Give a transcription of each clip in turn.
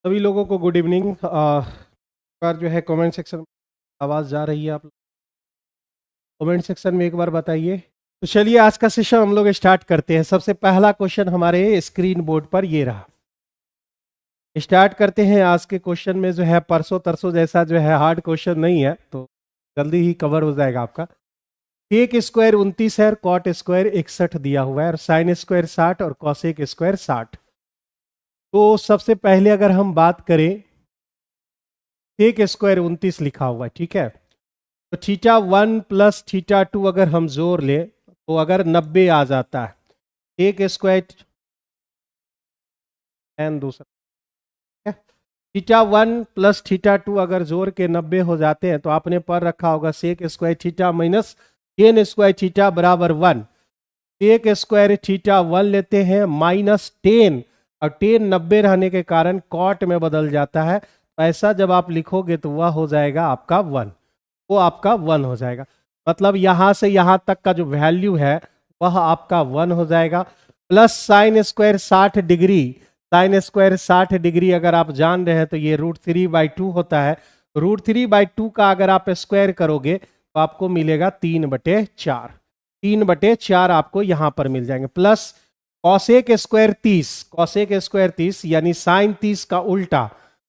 सभी लोगों को गुड इवनिंग। बार जो है कमेंट सेक्शन में आवाज़ जा रही है, आप कमेंट सेक्शन में एक बार बताइए। तो चलिए आज का सेशन हम लोग स्टार्ट करते हैं। सबसे पहला क्वेश्चन हमारे स्क्रीन बोर्ड पर ये रहा। स्टार्ट करते हैं। आज के क्वेश्चन में जो है परसों तरसों जैसा जो है हार्ड क्वेश्चन नहीं है, तो जल्दी ही कवर हो जाएगा आपका। सेक स्क्वायर 29 है और कॉट स्क्वायर 61 दिया हुआ है और साइन स्क्वायर 60 और कॉसेक स्क्वायर 60। तो सबसे पहले अगर हम बात करें, सेक स्क्वायर 29 लिखा हुआ है, ठीक है। तो थीटा 1 प्लस थीटा 2 अगर हम जोड़ लें तो अगर 90 आ जाता है, एक स्क्वायर एन दूसरा, थीटा 1 प्लस थीटा 2 अगर जोड़ के 90 हो जाते हैं तो आपने पर रखा होगा sec square theta minus ten square theta बराबर 1। सेक स्क्वायर थीटा 1 लेते हैं माइनस 10 और 10 90 रहने के कारण कॉट में बदल जाता है। ऐसा जब आप लिखोगे तो वह हो जाएगा आपका 1, वो आपका 1 हो जाएगा। मतलब यहां से यहां तक का जो वैल्यू है वह आपका 1 हो जाएगा। Plus sine square 60 degree, sine square 60 degree अगर आप जान रहे हैं तो ये √3/2 होता है। √3/2 का अगर आप स्क्वायर करोगे तो आपको मिलेगा 3/4। 3/4 आपको यहां पर मिल जाएंगे। Plus cosec square 30, cosec square 30 यानी साइन 30 का उल्टा।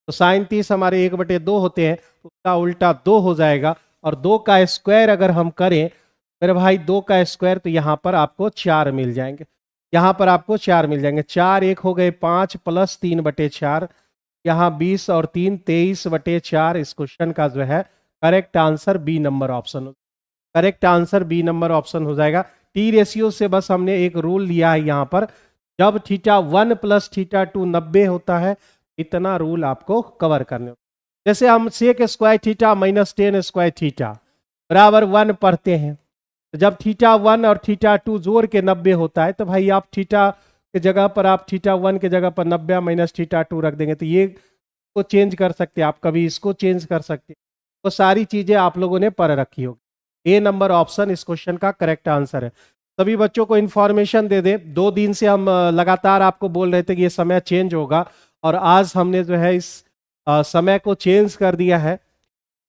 तो साइन 30 हमारे 1/2 होते हैं, तो उसका उल्टा 2 हो जाएगा। और 2 का स्क्वायर अगर हम करें मेरे भाई, 2 का स्क्वायर, तो यहां पर आपको 4 मिल जाएंगे। यहां पर आपको 4 मिल जाएंगे। 4 1 हो गए 5 प्लस 3/4, यहाँ 20 और 3 23/4। इस क्वेश्चन का जो है correct answer B number option हो, correct answer B number option हो जाएगा। टी रेशियो से बस हमने एक रूल लिया है यहाँ पर, जब थीटा 1 प्लस थीटा 2 90 होता है, इतना रूल आपको कवर करने। जैसे हम sec square theta minus 10 square theta बराबर 1 पढ़ते हैं, तो जब थीटा 1 और थीटा 2 जोड़ के 90 होता है तो भाई आप थीटा के जगह पर आप थीटा 1 के जगह पर 90 माइनस थीटा 2 रख देंगे, तो ये को चेंज कर सकते हैं आप, कभी इसको चेंज कर सकते हैं। वो सारी चीजें आप लोगों ने पढ़ रखी होगी। ए नंबर ऑप्शन इस क्वेश्चन का करेक्ट आंसर है। सभी बच्चों को इन्फॉर्मेशन दे दे, 2 दिन से हम लगातार आपको बोल रहे थे कि ये समय चेंज होगा, और आज हमने जो है इस समय को चेंज कर दिया है।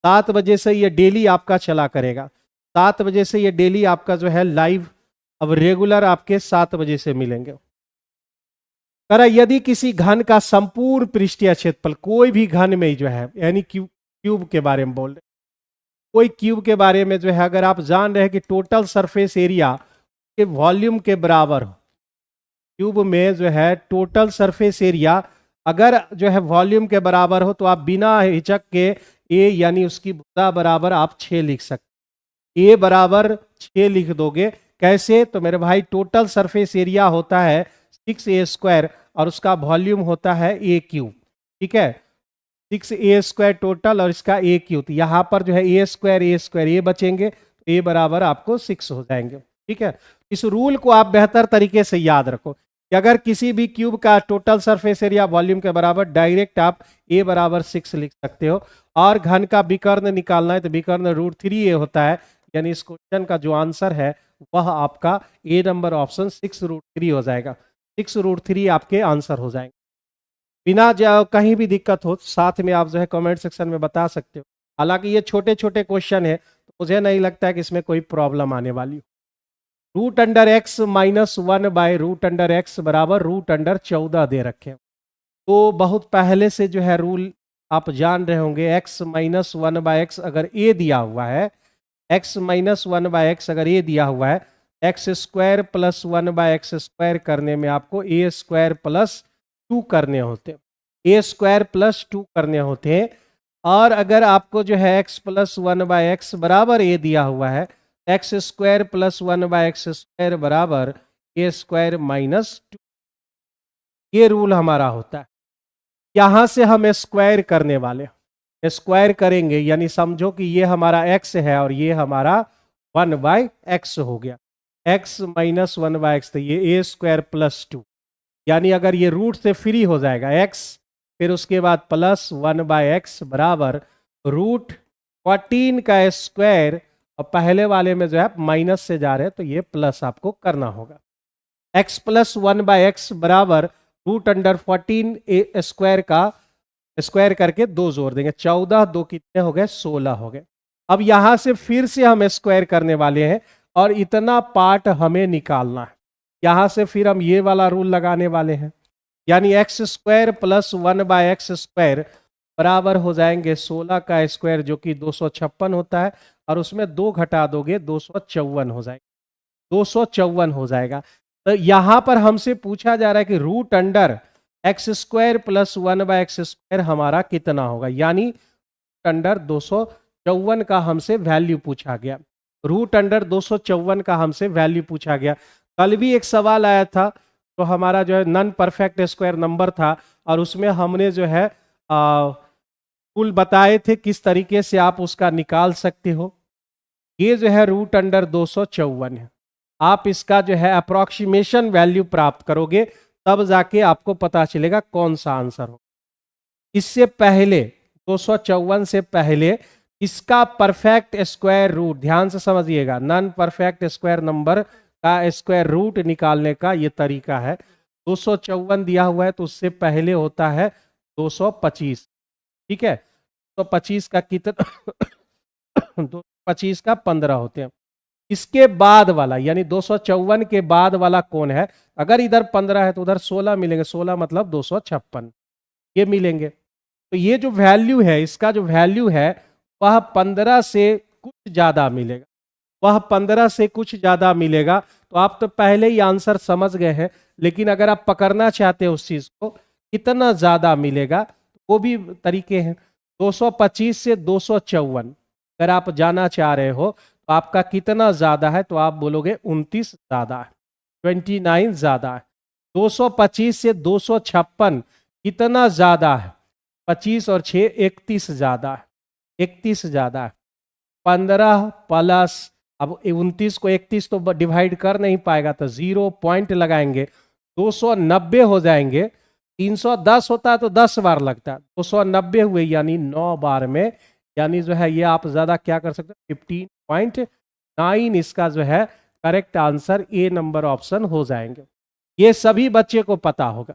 7 बजे से ये डेली आपका चला करेगा। 7 बजे से ये डेली आपका जो है लाइव अब रेगुलर आपके 7 बजे से मिलेंगे। करा यदि किसी घन का संपूर्ण पृष्ठीय क्षेत्रफल, कोई भी घन में जो है, यानी क्यूब के बारे में बोल रहे, कोई क्यूब के बारे में जो है अगर आप जान रहे हैं कि टोटल सरफेस एरिया के वॉल्यूम के बराबर हो, क्यूब में जो है टोटल सरफेस एरिया अगर जो है वॉल्यूम के बराबर हो, तो आप बिना हिचक के ए यानी उसकी भुजा बराबर आप 6 लिख सकते। ए बराबर 6 लिख दोगे। कैसे? तो मेरे भाई टोटल सरफेस एरिया होता है 6a² और उसका वॉल्यूम होता है a³। ठीक है, 6a² टोटल और इसका a³। तो यहां पर जो है a² ये बचेंगे, तो a बराबर आपको 6 हो जाएंगे। ठीक है, इस रूल को आप बेहतर तरीके से याद रखो कि अगर किसी भी क्यूब का टोटल सरफेस एरिया वॉल्यूम के बराबर, डायरेक्ट आप a बराबर 6 लिख सकते हो। और घन का विकर्ण निकालना है तो विकर्ण √3a होता है, यानी इस क्वेश्चन का जो आंसर है वह आपका ए नंबर ऑप्शन 6√3 हो जाएगा। 6√3 आपके आंसर हो जाएंगे। बिना कहीं भी दिक्कत हो साथ में आप जो है कमेंट सेक्शन में बता सकते हो। हालांकि ये छोटे छोटे क्वेश्चन है, तो मुझे नहीं लगता है कि इसमें कोई प्रॉब्लम आने वाली हो। √x माइनस 1/√x बराबर √14 दे रखे, तो बहुत पहले से जो है रूल आप जान रहे होंगे। x माइनस 1/x अगर a दिया हुआ है, x माइनस 1/x अगर a दिया हुआ है, x² प्लस 1/x² करने में आपको a² प्लस 2 करने होते हैं, a² प्लस 2 करने होते हैं। और अगर आपको जो है x प्लस 1/x बराबर a दिया हुआ है, x² प्लस 1/x² बराबर a² माइनस 2, ये रूल हमारा होता है। यहां से हम स्क्वायर करने वाले, स्क्वायर करेंगे यानी समझो कि ये हमारा x है और ये हमारा 1/x हो गया, x माइनस 1/x, तो ये a² प्लस 2, यानी अगर ये रूट से फ्री हो जाएगा x, फिर उसके बाद प्लस 1/x बराबर √14 का स्क्वायर, और पहले वाले में जो है माइनस से जा रहे हैं तो ये प्लस आपको करना होगा। x प्लस 1/x बराबर √14 a² का स्क्वायर करके 2 जोड़ देंगे, 14 2 कितने हो गए, 16 हो गए। अब यहां से फिर से हम स्क्वायर करने वाले हैं और इतना पार्ट हमें निकालना है। यहां से फिर हम ये वाला रूल लगाने वाले हैं, यानी एक्स स्क्वायर प्लस 1/x² बराबर हो जाएंगे 16 का स्क्वायर जो कि 256 होता है, और उसमें 2 घटा दोगे 254 हो जाएगा, 254 हो जाएगा। तो यहां पर हमसे पूछा जा रहा है कि root under x² plus 1/x² हमारा कितना होगा, यानी अंडर 254 का हमसे वैल्यू पूछा गया। रूट अंडर 254 का हमसे वैल्यू पूछा गया। कल भी एक सवाल आया था, तो हमारा जो है नॉन परफेक्ट स्क्वायर नंबर था, और उसमें हमने जो है रूल बताए थे किस तरीके से आप उसका निकाल सकते हो। ये जो है रूट अंडर 254 है। आप इसका जो है अप्रोक्सीमेशन वैल्यू प्राप्त करोगे, तब जाके आपको पता चलेगा कौन सा आंसर हो। इससे पहले 254 से पहले इसका परफेक्ट स्क्वायर रूट, ध्यान से समझिएगा, नॉन परफेक्ट स्क्वायर नंबर का स्क्वायर रूट निकालने का ये तरीका है। 254 दिया हुआ है तो उससे पहले होता है 225, ठीक है। तो 25 का कितना 225 का 15 होते हैं। इसके बाद वाला यानी 254 के बाद वाला कौन है, अगर इधर 15 है तो उधर 16 मिलेंगे, 16 मतलब 256 ये मिलेंगे। तो ये जो वैल्यू है, इसका जो वैल्यू है वह 15 से कुछ ज्यादा मिलेगा, वह 15 से कुछ ज्यादा मिलेगा। तो आप तो पहले ही आंसर समझ गए हैं, लेकिन अगर आप पकड़ना चाहते हैं उस चीज को कितना ज्यादा मिलेगा, वो भी तरीके हैं। 225 से 254 अगर आप जाना चाह रहे हो तो आपका कितना ज्यादा है, तो आप बोलोगे 29 ज्यादा है, 29 ज्यादा है। 225 से 256 कितना ज्यादा है, 25 और 6 31 ज्यादा है, 31 ज्यादा है। 15 प्लस, अब 29 को 31 तो डिवाइड कर नहीं पाएगा, तो 0 पॉइंट लगाएंगे, 290 हो जाएंगे। 310 होता है तो 10 बार लगता है, 290 हुए यानी 9 बार में, यानी जो है ये आप ज्यादा क्या कर सकते हो, 15.9 इसका जो है correct answer A number option हो जाएंगे। ये सभी बच्चे को पता होगा,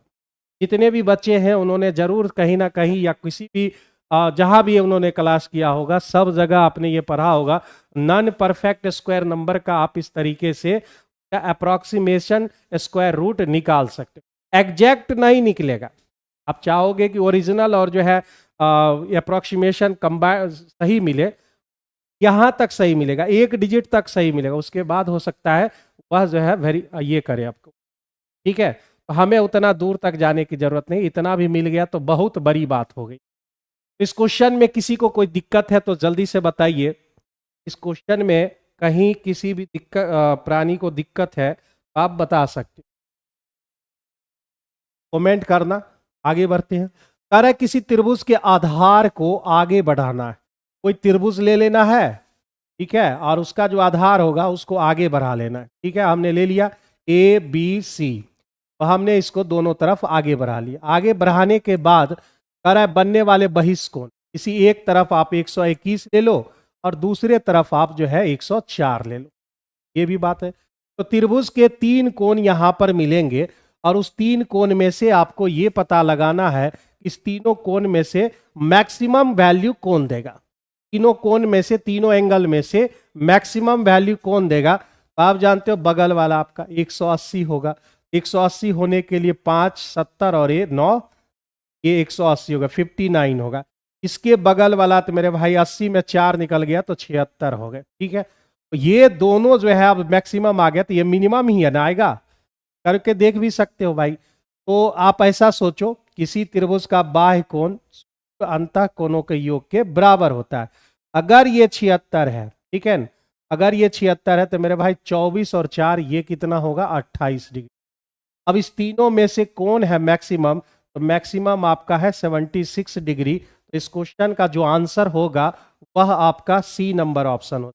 जितने भी बच्चे हैं उन्होंने जरूर कहीं ना कहीं या किसी भी जहां भी उन्होंने क्लास किया होगा, सब जगह आपने ये पढ़ा होगा। नॉन परफेक्ट स्क्वायर नंबर का आप इस तरीके से अप्रोक्सीमेशन स्क्वायर रूट निकाल सकते हो। एग्जैक्ट नहीं निकलेगा, आप चाहोगे कि ओरिजिनल और जो है अप्रोक्सीमेशन कंबाइन सही मिले, यहां तक सही मिलेगा, 1 डिजिट तक सही मिलेगा, उसके बाद हो सकता है वह जो है वेरी ये करे आपको, ठीक है। तो हमें उतना दूर तक जाने की जरूरत नहीं, इतना भी मिल गया तो बहुत बड़ी बात हो गई। इस क्वेश्चन में किसी को कोई दिक्कत है तो जल्दी से बताइए। इस क्वेश्चन में कहीं किसी भी दिक्कत प्राणी को दिक्कत है तो आप बता सकते, कमेंट करना। आगे बढ़ते हैं। कह रहा है किसी त्रिभुज के आधार को आगे बढ़ाना है। कोई त्रिभुज ले लेना है, ठीक है, और उसका जो आधार होगा उसको आगे बढ़ा लेना है, ठीक है। हमने ले लिया ए बी सी, तो हमने इसको दोनों तरफ आगे बढ़ा लिया। आगे बढ़ाने के बाद कह रहा है बनने वाले बहिष्ठ कोण, किसी एक तरफ आप 121 ले लो और दूसरे तरफ आप जो है 104 ले लो, ये भी बात है। तो त्रिभुज के 3 कोण यहां पर मिलेंगे, और उस 3 कोण में से आपको ये पता लगाना है इस तीनों कोण में से मैक्सिमम वैल्यू कौन देगा। तीनों कोण में से, तीनों एंगल में से मैक्सिमम वैल्यू कौन देगा। तो आप जानते हो बगल वाला आपका 180 होगा। 180 होने के लिए 5 70 और ये 9, ये 180 होगा, 59 होगा। इसके बगल वाला तो मेरे भाई 80 में 4 निकल गया तो 76 हो गए, ठीक है। तो ये दोनों जो है अब मैक्सिमम आ गया, तो ये मिनिमम ही है ना, आएगा, करके देख भी सकते हो भाई। तो आप ऐसा सोचो, किसी त्रिभुज का बाह्य कोण अंतः कोणों के योग के बराबर होता है। अगर ये 76 है, ठीक है, अगर ये 76 है तो मेरे भाई 24 और 4 ये कितना होगा, 28 डिग्री। अब इस तीनों में से कौन है मैक्सिमम, तो मैक्सिमम आपका है 76 डिग्री। तो इस क्वेश्चन का जो आंसर होगा वह आपका सी नंबर ऑप्शन होगा।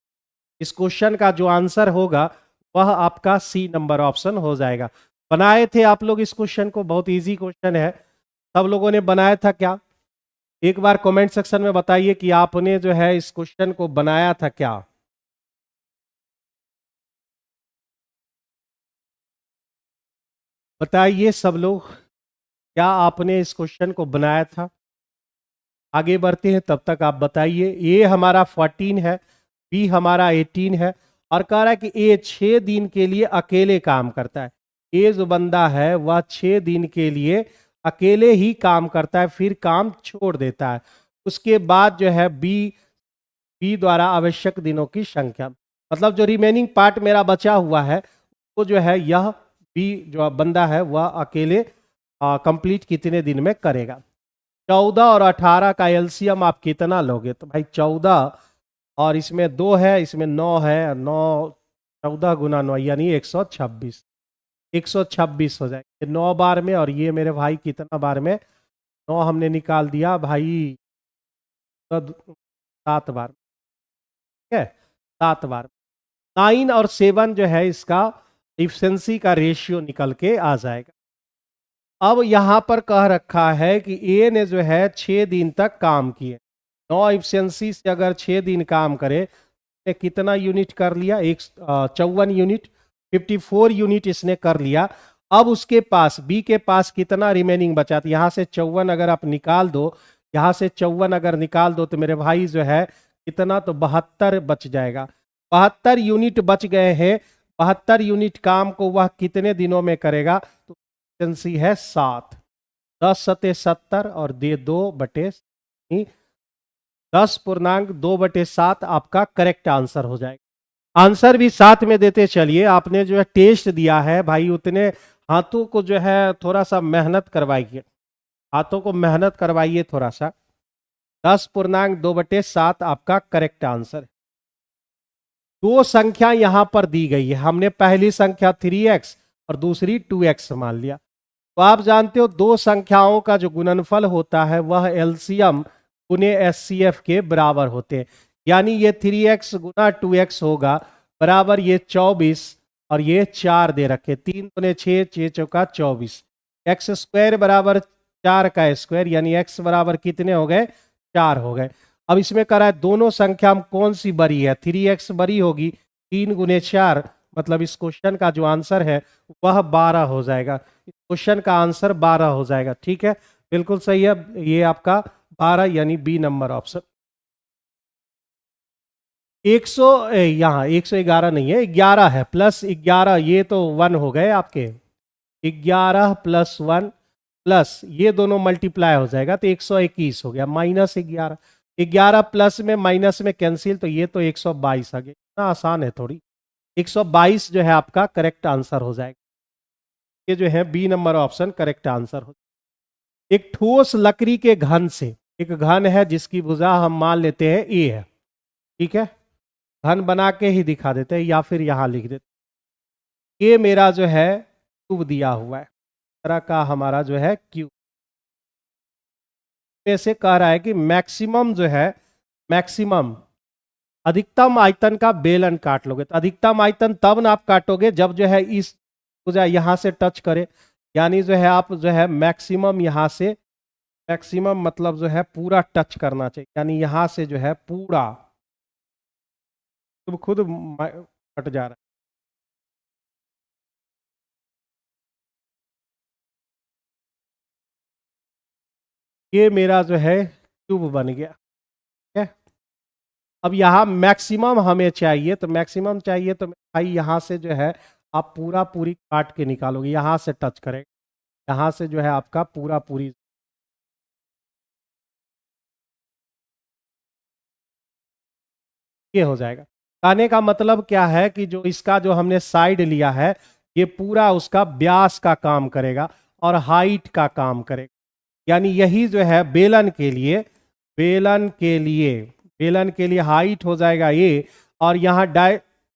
इस क्वेश्चन का जो आंसर होगा वह आपका सी नंबर ऑप्शन हो जाएगा। बनाए थे आप लोग इस क्वेश्चन को, बहुत इजी क्वेश्चन है। सब लोगों ने बनाया था क्या, एक बार कमेंट सेक्शन में बताइए कि आपने जो है इस क्वेश्चन को बनाया था क्या। बताइए सब लोग, क्या आपने इस क्वेश्चन को बनाया था। आगे बढ़ते हैं, तब तक आप बताइए। ए हमारा 14 है, बी हमारा 18 है, और कह रहा है कि ए 6 दिन के लिए अकेले काम करता है। ए जो बंदा है वह 6 दिन के लिए अकेले ही काम करता है, फिर काम छोड़ देता है। उसके बाद जो है बी द्वारा आवश्यक दिनों की संख्या, मतलब जो रिमेनिंग पार्ट मेरा बचा हुआ है वो जो है यह बी जो बंदा है वह अकेले कंप्लीट कितने दिन में करेगा। 14 और 18 का एलसीएम आप कितना लोगे? तो भाई 14 और इसमें 2 है, इसमें 9 है, 9 14 गुना 9 यानी 126, 126 हो जाएगा 9 बार में। और ये मेरे भाई कितना बार में? 9 हमने निकाल दिया भाई 7 बार, ठीक है, 7 बार। 9 और 7 जो है इसका इफिशिएंसी का रेशियो निकल के आ जाएगा। अब यहां पर कह रखा है कि ए ने जो है 6 दिन तक काम किए। 9 इफिशिएंसी से अगर 6 दिन काम करे तो कितना यूनिट कर लिया? 54 यूनिट, 54 यूनिट इसने कर लिया। अब उसके पास बी के पास कितना रिमेनिंग बचा? तो यहां से 54 अगर आप निकाल दो, यहां से 54 अगर निकाल दो तो मेरे भाई जो है कितना? तो 72 बच जाएगा। 72 यूनिट बच गए हैं। 72 यूनिट काम को वह कितने दिनों में करेगा? तो एफिशिएंसी है 7। 10 सते 70 और दे 10.2/7 आपका करेक्ट आंसर हो जाएगा। आंसर भी साथ में देते चलिए। आपने जो है टेस्ट दिया है भाई, उतने हाथों को जो है थोड़ा सा मेहनत करवाइए, हाथों को मेहनत करवाइए थोड़ा सा। 10.2/7 आपका करेक्ट आंसर है। दो संख्या यहां पर दी गई है, हमने पहली संख्या 3x और दूसरी 2x मान लिया। तो आप जानते हो दो संख्याओं का जो गुणनफल होता है वह एलसीएम गुने एचसीएफ के बराबर होते हैं। यानी ये 3x गुना 2x होगा बराबर ये 24 और ये 4 दे रखे, 3 गुने 6, 6 चौका 24। एक्स स्क्वायर बराबर 4 का स्क्वायर, यानी x बराबर कितने हो गए? 4 हो गए। अब इसमें कह रहा है दोनों संख्या में कौन सी बड़ी है? 3x बड़ी होगी, 3 गुने 4 मतलब इस क्वेश्चन का जो आंसर है वह 12 हो जाएगा। क्वेश्चन का आंसर 12 हो जाएगा। ठीक है, बिल्कुल सही है, ये आपका 12 यानी बी नंबर ऑप्शन। 100 यहाँ 111 नहीं है, 11 है, +11 ये तो 1 हो गए आपके। 11 + 1 प्लस ये दोनों मल्टीप्लाई हो जाएगा तो 121 हो गया, -11। 11 प्लस में माइनस में कैंसिल, तो ये तो 122 आ गया। इतना आसान है थोड़ी। 122 जो है आपका करेक्ट आंसर हो जाएगा। ये जो है B number option correct answer हो। एक ठोस लकड़ी के घन से, एक घन है जिसकी भुजा हम मान लेते हैं ए है, ठीक है, घन बना के ही दिखा देते हैं या फिर यहां लिख देते। ये मेरा जो है क्यूब दिया हुआ है, तरह का हमारा जो है क्यूब में से कह रहा है कि मैक्सिमम जो है, मैक्सिमम अधिकतम आयतन का बेलन काट लोगे। तो अधिकतम आयतन तब ना आप काटोगे जब जो है इस भुजा यहां से टच करे, यानी जो है आप जो है मैक्सिमम यहां से, मैक्सिमम मतलब जो है पूरा टच करना चाहिए, यानी यहां से जो है पूरा, तो खुद कट जा रहा है। ये मेरा जो है क्यूब बन गया। ठीक है, अब यहाँ मैक्सिमम हमें चाहिए, तो मैक्सिमम चाहिए तो भाई यहाँ से जो है आप पूरा पूरी काट के निकालोगे, यहाँ से टच करेगा, यहाँ से जो है आपका पूरा पूरी ये हो जाएगा। कहने का मतलब क्या है कि जो इसका जो हमने साइड लिया है ये पूरा उसका व्यास का काम करेगा और हाइट का काम करेगा। यानी यही जो है बेलन के लिए, बेलन के लिए, बेलन के लिए हाइट हो जाएगा ए, और यहाँ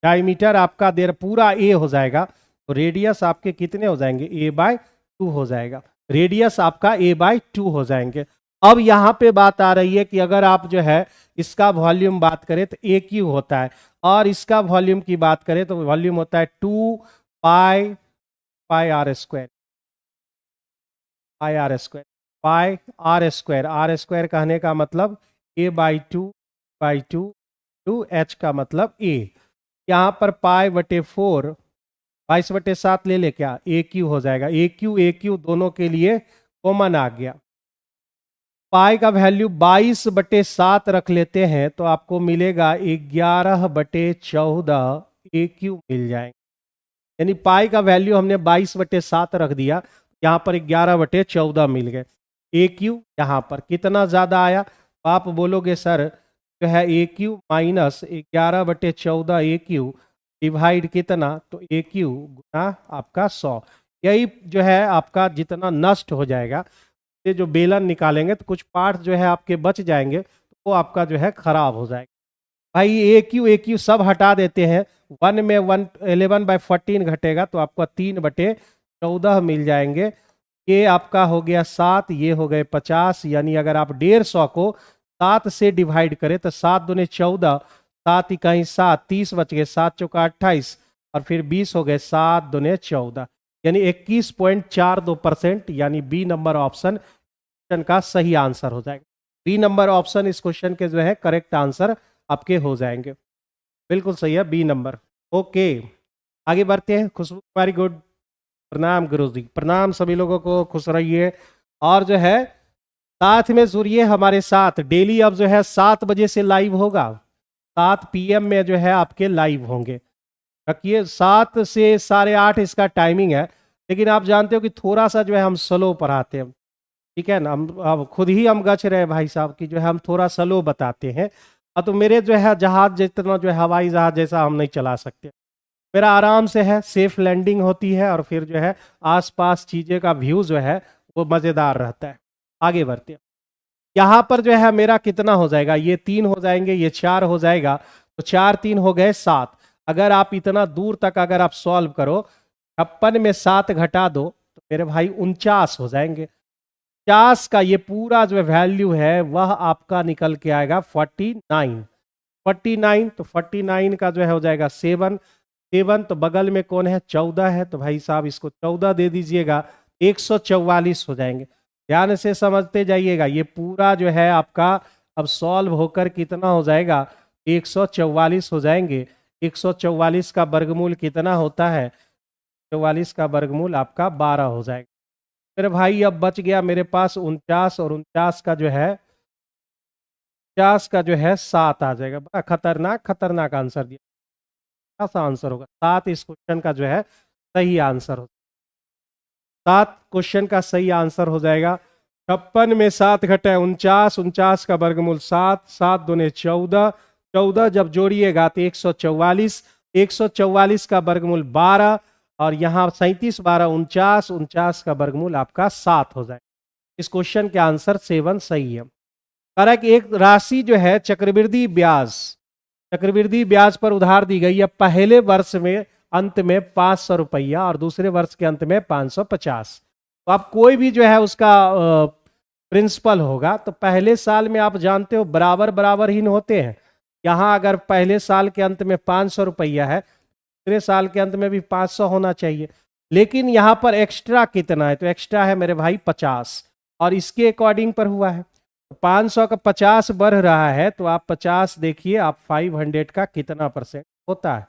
डायमीटर आपका देर पूरा ए हो जाएगा, तो रेडियस आपके कितने हो जाएंगे? a/2 हो जाएगा। रेडियस आपका a/2 हो जाएंगे। अब यहाँ पे बात आ रही है कि अगर आप जो है इसका वॉल्यूम बात करें तो ए क्यू होता है, और इसका वॉल्यूम की बात करें तो वॉल्यूम होता है 2πr², πr², r² कहने का मतलब a/2 h का मतलब a। यहाँ पर π/4 22/7 ले ले, क्या a क्यू हो जाएगा, a क्यू दोनों के लिए कॉमन आ गया। पाई का वैल्यू 22/7 रख लेते हैं तो आपको मिलेगा 11/14 ए क्यू मिल जाएंगे। यानी पाई का वैल्यू हमने 22/7 रख दिया, यहाँ पर 11/14 मिल गए। ए क्यू यहाँ पर कितना ज़्यादा आया तो आप बोलोगे सर जो है ए क्यू माइनस 11/14 ए क्यू डिवाइड कितना, तो ए क्यू गुना आपका 100। यही जो है आपका जितना नष्ट हो जाएगा, ये जो बेलन निकालेंगे तो कुछ पार्ट जो है आपके बच जाएंगे, तो वो आपका जो है खराब हो जाएगा। भाई ए क्यू सब हटा देते हैं, 1 में 11/14 घटेगा तो आपका 3/14 मिल जाएंगे। ये आपका हो गया 7, ये हो गए 50। यानी अगर आप 150 को 7 से डिवाइड करें तो 7 दूने 14, 7 इकाई 7, 30 बच गए, 7 चौका 28 और फिर 20 हो गए, 7 दूने 14, यानी 21.42%। यानी बी नंबर ऑप्शन क्वेश्चन का सही आंसर हो जाएगा। बी नंबर ऑप्शन इस क्वेश्चन के जो है करेक्ट आंसर आपके हो जाएंगे। बिल्कुल सही है बी नंबर। ओके, आगे बढ़ते हैं। खुशबू कुमारी गुड, प्रणाम गुरु जी, प्रणाम सभी लोगों को, खुश रहिए। और जो है साथ में जुड़िए हमारे साथ, डेली अब जो है 7 बजे से लाइव होगा, 7 PM में जो है आपके लाइव होंगे। रखिए 7 से 8:30 इसका टाइमिंग है, लेकिन आप जानते हो कि थोड़ा सा जो है हम स्लो पढ़ाते हैं, ठीक है ना। हम अब खुद ही हम गच रहे हैं भाई साहब की जो है हम थोड़ा स्लो बताते हैं। अब तो मेरे जो है जहाज जितना जो है हवाई जहाज जैसा हम नहीं चला सकते, मेरा आराम से है, सेफ लैंडिंग होती है और फिर जो है आसपास चीज़ें का व्यू जो है वो मज़ेदार रहता है। आगे बढ़ते हैं। यहाँ पर जो है मेरा कितना हो जाएगा, ये 3 हो जाएंगे, ये 4 हो जाएगा, तो 4 3 हो गए 7। अगर आप इतना दूर तक अगर आप सॉल्व करो, 56 में 7 घटा दो तो मेरे भाई 49 हो जाएंगे। 50 का ये पूरा जो वैल्यू है वह आपका निकल के आएगा 49। 49 तो 49 का जो है हो जाएगा 7। 7 तो बगल में कौन है, 14 है, तो भाई साहब इसको 14 दे दीजिएगा, 144 हो जाएंगे। ध्यान से समझते जाइएगा, ये पूरा जो है आपका अब सॉल्व होकर कितना हो जाएगा, 144 हो जाएंगे। 144 का वर्गमूल कितना होता है, 44 का वर्गमूल आपका 12 हो जाएगा। मेरे भाई अब बच गया मेरे पास 49, और 49 का जो है 50 का जो है 7 आ जाएगा। बड़ा खतरनाक खतरनाक आंसर दिया, कैसा आंसर होगा, 7 इस क्वेश्चन का जो है सही आंसर हो, 7 क्वेश्चन का सही आंसर हो जाएगा। 56 में 7 घटे 49, 49 का वर्गमूल 7, 7 दूने 14, 14 जब जोड़िएगा तो 144, 144 का वर्गमूल 12, और यहाँ 37 12 49, 49 का वर्गमूल आपका 7 हो जाएगा। इस क्वेश्चन के आंसर 7 सही है। करेक्ट। एक राशि जो है चक्रवृद्धि ब्याज, चक्रवृद्धि ब्याज पर उधार दी गई है, पहले वर्ष में अंत में 500 रुपया और दूसरे वर्ष के अंत में 550। तो आप कोई भी जो है उसका प्रिंसिपल होगा तो पहले साल में आप जानते हो बराबर बराबर ही होते हैं। यहाँ अगर पहले साल के अंत में 500 रुपया है, दूसरे साल के अंत में भी 500 होना चाहिए। लेकिन यहाँ पर एक्स्ट्रा कितना है, तो एक्स्ट्रा है मेरे भाई 50, और इसके अकॉर्डिंग पर हुआ है। 500 का 50 बढ़ रहा है तो आप 50 देखिए, आप 500 का कितना परसेंट होता है,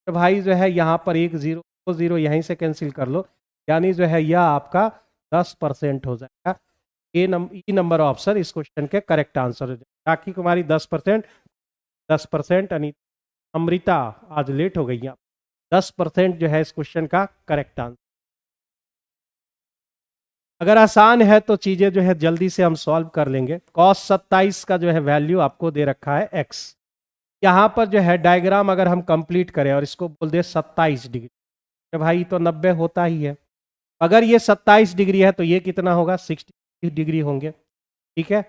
तो भाई जो है यहाँ पर एक जीरो, दो जीरो यहीं से कैंसिल कर लो, यानी जो है यह आपका 10% हो जाएगा। ई नंबर ऑप्शन इस क्वेश्चन के करेक्ट आंसर हो जाएगा। राखी कुमारी 10%, 10%। अमृता आज लेट हो गई, आप 10% जो है इस क्वेश्चन का करेक्ट आंसर। अगर आसान है तो चीजें जो है जल्दी से हम सॉल्व कर लेंगे। cos 27 का जो है वैल्यू आपको दे रखा है x। यहाँ पर जो है डायग्राम अगर हम कंप्लीट करें और इसको बोल दे 27 डिग्री, तो भाई तो 90 होता ही है। अगर ये 27 डिग्री है तो ये कितना होगा, 60 डिग्री होंगे, ठीक है।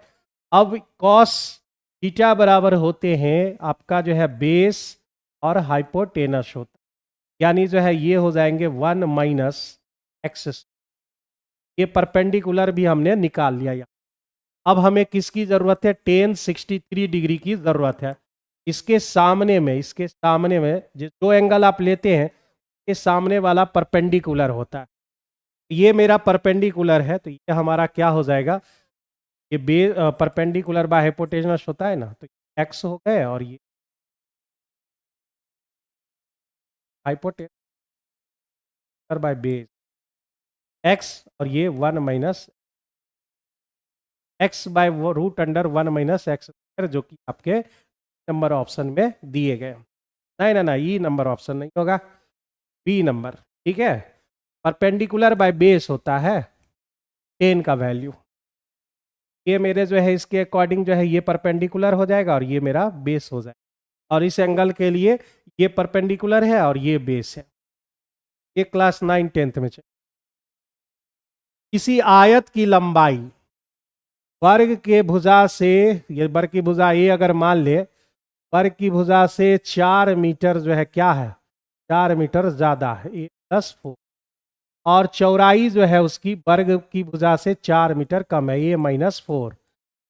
अब cos थीटा बराबर होते हैं आपका जो है बेस और हाइपोटेनस होता है, यानी जो है ये हो जाएंगे 1 माइनस एक्स। ये परपेंडिकुलर भी हमने निकाल लिया यहाँ। अब हमें किसकी जरूरत है, टेन 63 डिग्री की जरूरत है। इसके सामने में, इसके सामने में जो एंगल आप लेते हैं ये सामने वाला परपेंडिकुलर होता है। ये मेरा परपेंडिकुलर है तो ये हमारा क्या हो जाएगा, ये परपेंडिकुलर बाय हाइपोटेनस होता है ना, तो एक्स हो गए और ये हाइपोटेनस बाय बेस एक्स, और ये 1 minus x by root under 1 minus x square, जो कि आपके नंबर ऑप्शन में दिए गए। नहीं ना ना, ई नंबर ऑप्शन नहीं होगा, बी नंबर, ठीक है। परपेंडिकुलर बाय बेस होता है 10 का वैल्यू, ये मेरे जो है इसके अकॉर्डिंग जो है ये परपेंडिकुलर हो जाएगा और ये मेरा बेस हो जाएगा, और इस एंगल के लिए ये परपेंडिकुलर है और ये बेस है। ये क्लास 9 10th में चाहिए। किसी आयत की लंबाई वर्ग के भुजा से, ये वर्ग की भुजा ए अगर मान ले, वर्ग की भुजा से 4 मीटर जो है क्या है, 4 मीटर ज्यादा है, ए प्लस 4, और चौड़ाई जो है उसकी वर्ग की भुजा से 4 मीटर कम है, ए माइनस 4।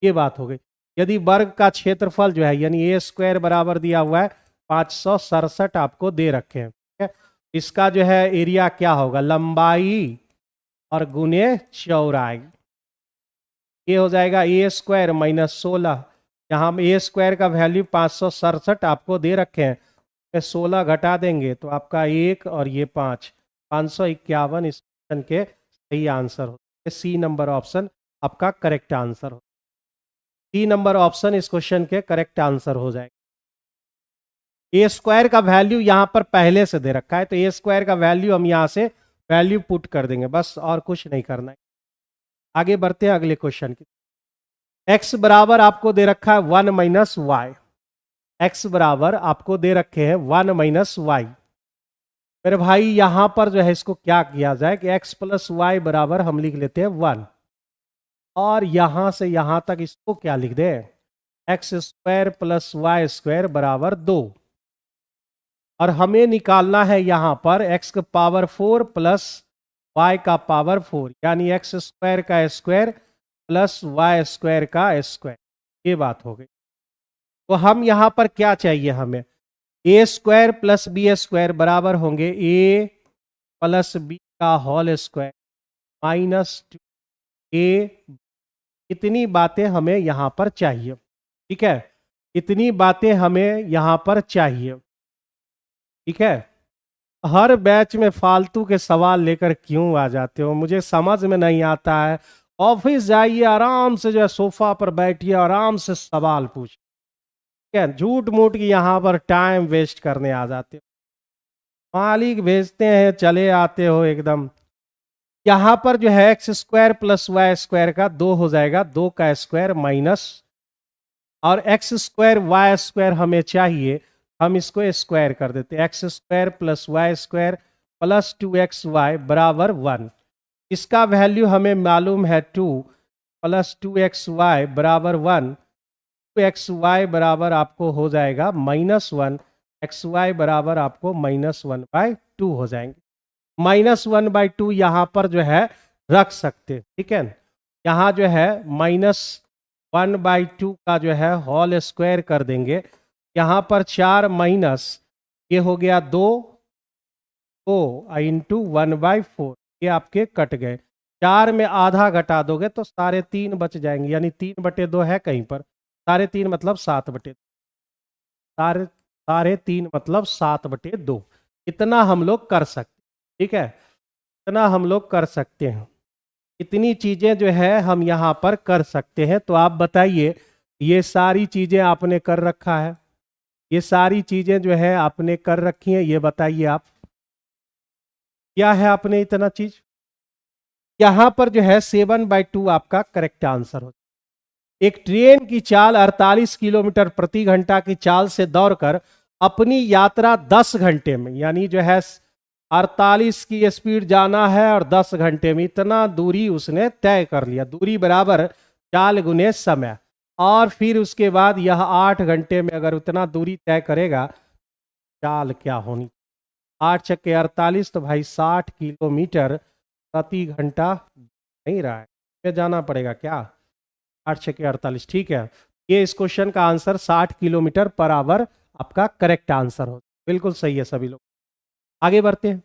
ये बात हो गई। यदि वर्ग का क्षेत्रफल जो है यानी ए स्क्वायर बराबर दिया हुआ है 567 आपको दे रखे हैं, ठीक है। इसका जो है एरिया क्या होगा, लंबाई और गुने चौड़ाई, ये हो जाएगा ए स्क्वायर माइनस 16। यहाँ हम ए स्क्वायर का वैल्यू 567 आपको दे रखे हैं, 16 घटा देंगे तो आपका 1 और ये 551 इस क्वेश्चन के सही आंसर हो। सी नंबर ऑप्शन आपका करेक्ट आंसर हो, सी नंबर ऑप्शन इस क्वेश्चन के करेक्ट आंसर हो जाएगा। ए स्क्वायर का वैल्यू यहां पर पहले से दे रखा है, तो ए स्क्वायर का वैल्यू हम यहां से वैल्यू पुट कर देंगे, बस और कुछ नहीं करना है। आगे बढ़ते हैं अगले क्वेश्चन की। x बराबर आपको दे रखा है 1 माइनस वाई, एक्स बराबर आपको दे रखे हैं 1 माइनस वाई। मेरे भाई यहां पर जो है इसको क्या किया जाए कि x प्लस वाई बराबर हम लिख लेते हैं 1, और यहां से यहां तक इसको क्या लिख दे, X square plus Y square बराबर 2, और हमें निकालना है यहां पर x का पावर 4 प्लस y का पावर 4, यानी एक्स स्क्वायर का स्क्वायर प्लस वाई स्क्वायर का स्क्वायर, ये बात हो गई। तो हम यहां पर क्या चाहिए हमें, ए स्क्वायर प्लस बी स्क्वायर बराबर होंगे ए प्लस बी का होल स्क्वायर माइनस 2 ए। इतनी बातें हमें यहां पर चाहिए, ठीक है, इतनी बातें हमें यहां पर चाहिए, ठीक है। हर बैच में फालतू के सवाल लेकर क्यों आ जाते हो, मुझे समझ में नहीं आता है। ऑफिस जाइए, आराम से जो है सोफा पर बैठिए, आराम से सवाल पूछिए, ठीक है। झूठ मूठ की यहाँ पर टाइम वेस्ट करने आ जाते हो, मालिक भेजते हैं चले आते हो एकदम। यहाँ पर जो है x square plus Y square का 2 हो जाएगा, 2 का स्क्वायर माइनस, और एक्स स्क्वायर वाई स्क्वायर हमें चाहिए, हम इसको स्क्वायर कर देते हैं, x square plus Y square plus 2xy बराबर 1। इसका वैल्यू हमें मालूम है 2 प्लस 2xy बराबर 1, 2xy बराबर आपको हो जाएगा -1, xy बराबर आपको -1/2 हो जाएंगे। -1/2 यहाँ पर जो है रख सकते, ठीक है। यहाँ जो है -1/2 का जो है होल स्क्वायर कर देंगे, यहाँ पर 4 माइनस, ये हो गया 2 इंटू 1/4, ये आपके कट गए। 4 में आधा घटा दोगे तो 3.5 बच जाएंगे, यानी 3/2 है कहीं पर, 3.5 मतलब 7/2, 3.5 मतलब 7/2। इतना हम लोग कर सकते, ठीक है, इतना हम लोग कर सकते हैं। इतनी चीजें जो है हम यहाँ पर कर सकते हैं। तो आप बताइए, ये सारी चीजें आपने कर रखा है, ये सारी चीजें जो है आपने कर रखी हैं, ये बताइए आप क्या है आपने इतना चीज। यहां पर जो है 7/2 आपका करेक्ट आंसर हो। एक ट्रेन की चाल 48 किलोमीटर प्रति घंटा की चाल से दौड़कर अपनी यात्रा 10 घंटे में, यानी जो है 48 की स्पीड जाना है और 10 घंटे में, इतना दूरी उसने तय कर लिया। दूरी बराबर चाल गुने समय, और फिर उसके बाद यह 8 घंटे में अगर उतना दूरी तय करेगा, चाल क्या होनी, 8 छक्के 48, तो भाई 60 किलोमीटर प्रति घंटा नहीं रहा है, ये जाना पड़ेगा क्या, 8 छक्के 48, ठीक है। ये इस क्वेश्चन का आंसर 60 किलोमीटर पर आवर आपका करेक्ट आंसर हो, बिल्कुल सही है सभी लोग। आगे बढ़ते हैं,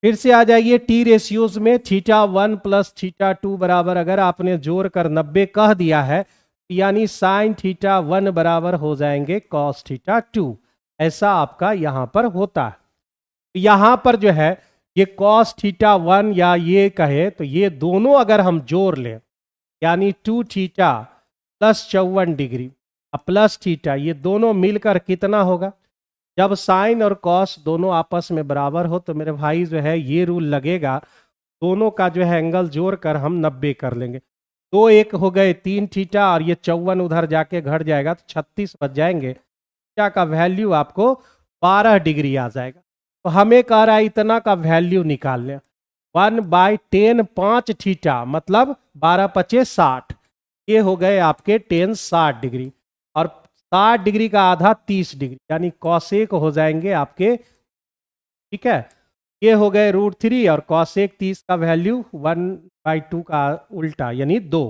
फिर से आ जाइए टी रेशियोज में। θ1 प्लस θ2 बराबर अगर आपने जोड़ कर 90 कह दिया है, यानी साइन θ1 बराबर हो जाएंगे कॉस θ2, ऐसा आपका यहां पर होता है। यहां पर जो है ये cos θ1 या ये कहे तो ये दोनों अगर हम जोड़ लें, यानी 2 थीटा प्लस 54 डिग्री अब प्लस थीटा, ये दोनों मिलकर कितना होगा? जब साइन और कॉस दोनों आपस में बराबर हो तो मेरे भाई जो है ये रूल लगेगा, दोनों का जो है एंगल जोड़कर हम 90 कर लेंगे। दो एक हो गए 3 थीटा और ये 54 उधर जाके घट जाएगा तो 36 बच जाएंगे। थीटा का वैल्यू आपको 12 डिग्री आ जाएगा। तो हमें कह रहा है इतना का वैल्यू निकाल लें। 1/10 5 थीटा मतलब 12 पचे 60, ये हो गए आपके 10 60 डिग्री और 60 डिग्री का आधा 30 डिग्री यानी कॉसेक हो जाएंगे आपके, ठीक है। ये हो गए √3 और कॉसेक 30 का वैल्यू 1/2 का उल्टा यानी 2।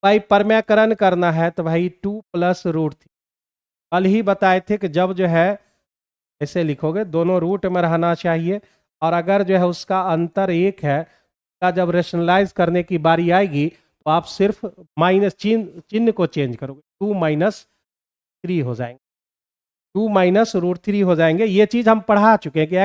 भाई परम्यकरण करना है तो भाई 2 प्लस √3, कल ही बताए थे कि जब जो है ऐसे लिखोगे दोनों रूट में रहना चाहिए और अगर जो है उसका अंतर एक है का जब रेशनलाइज करने की बारी आएगी तो आप सिर्फ माइनस चिन्ह को चेंज करोगे, 2 - 3 हो जाएंगे, 2 - √3 हो जाएंगे। ये चीज हम पढ़ा चुके हैं कि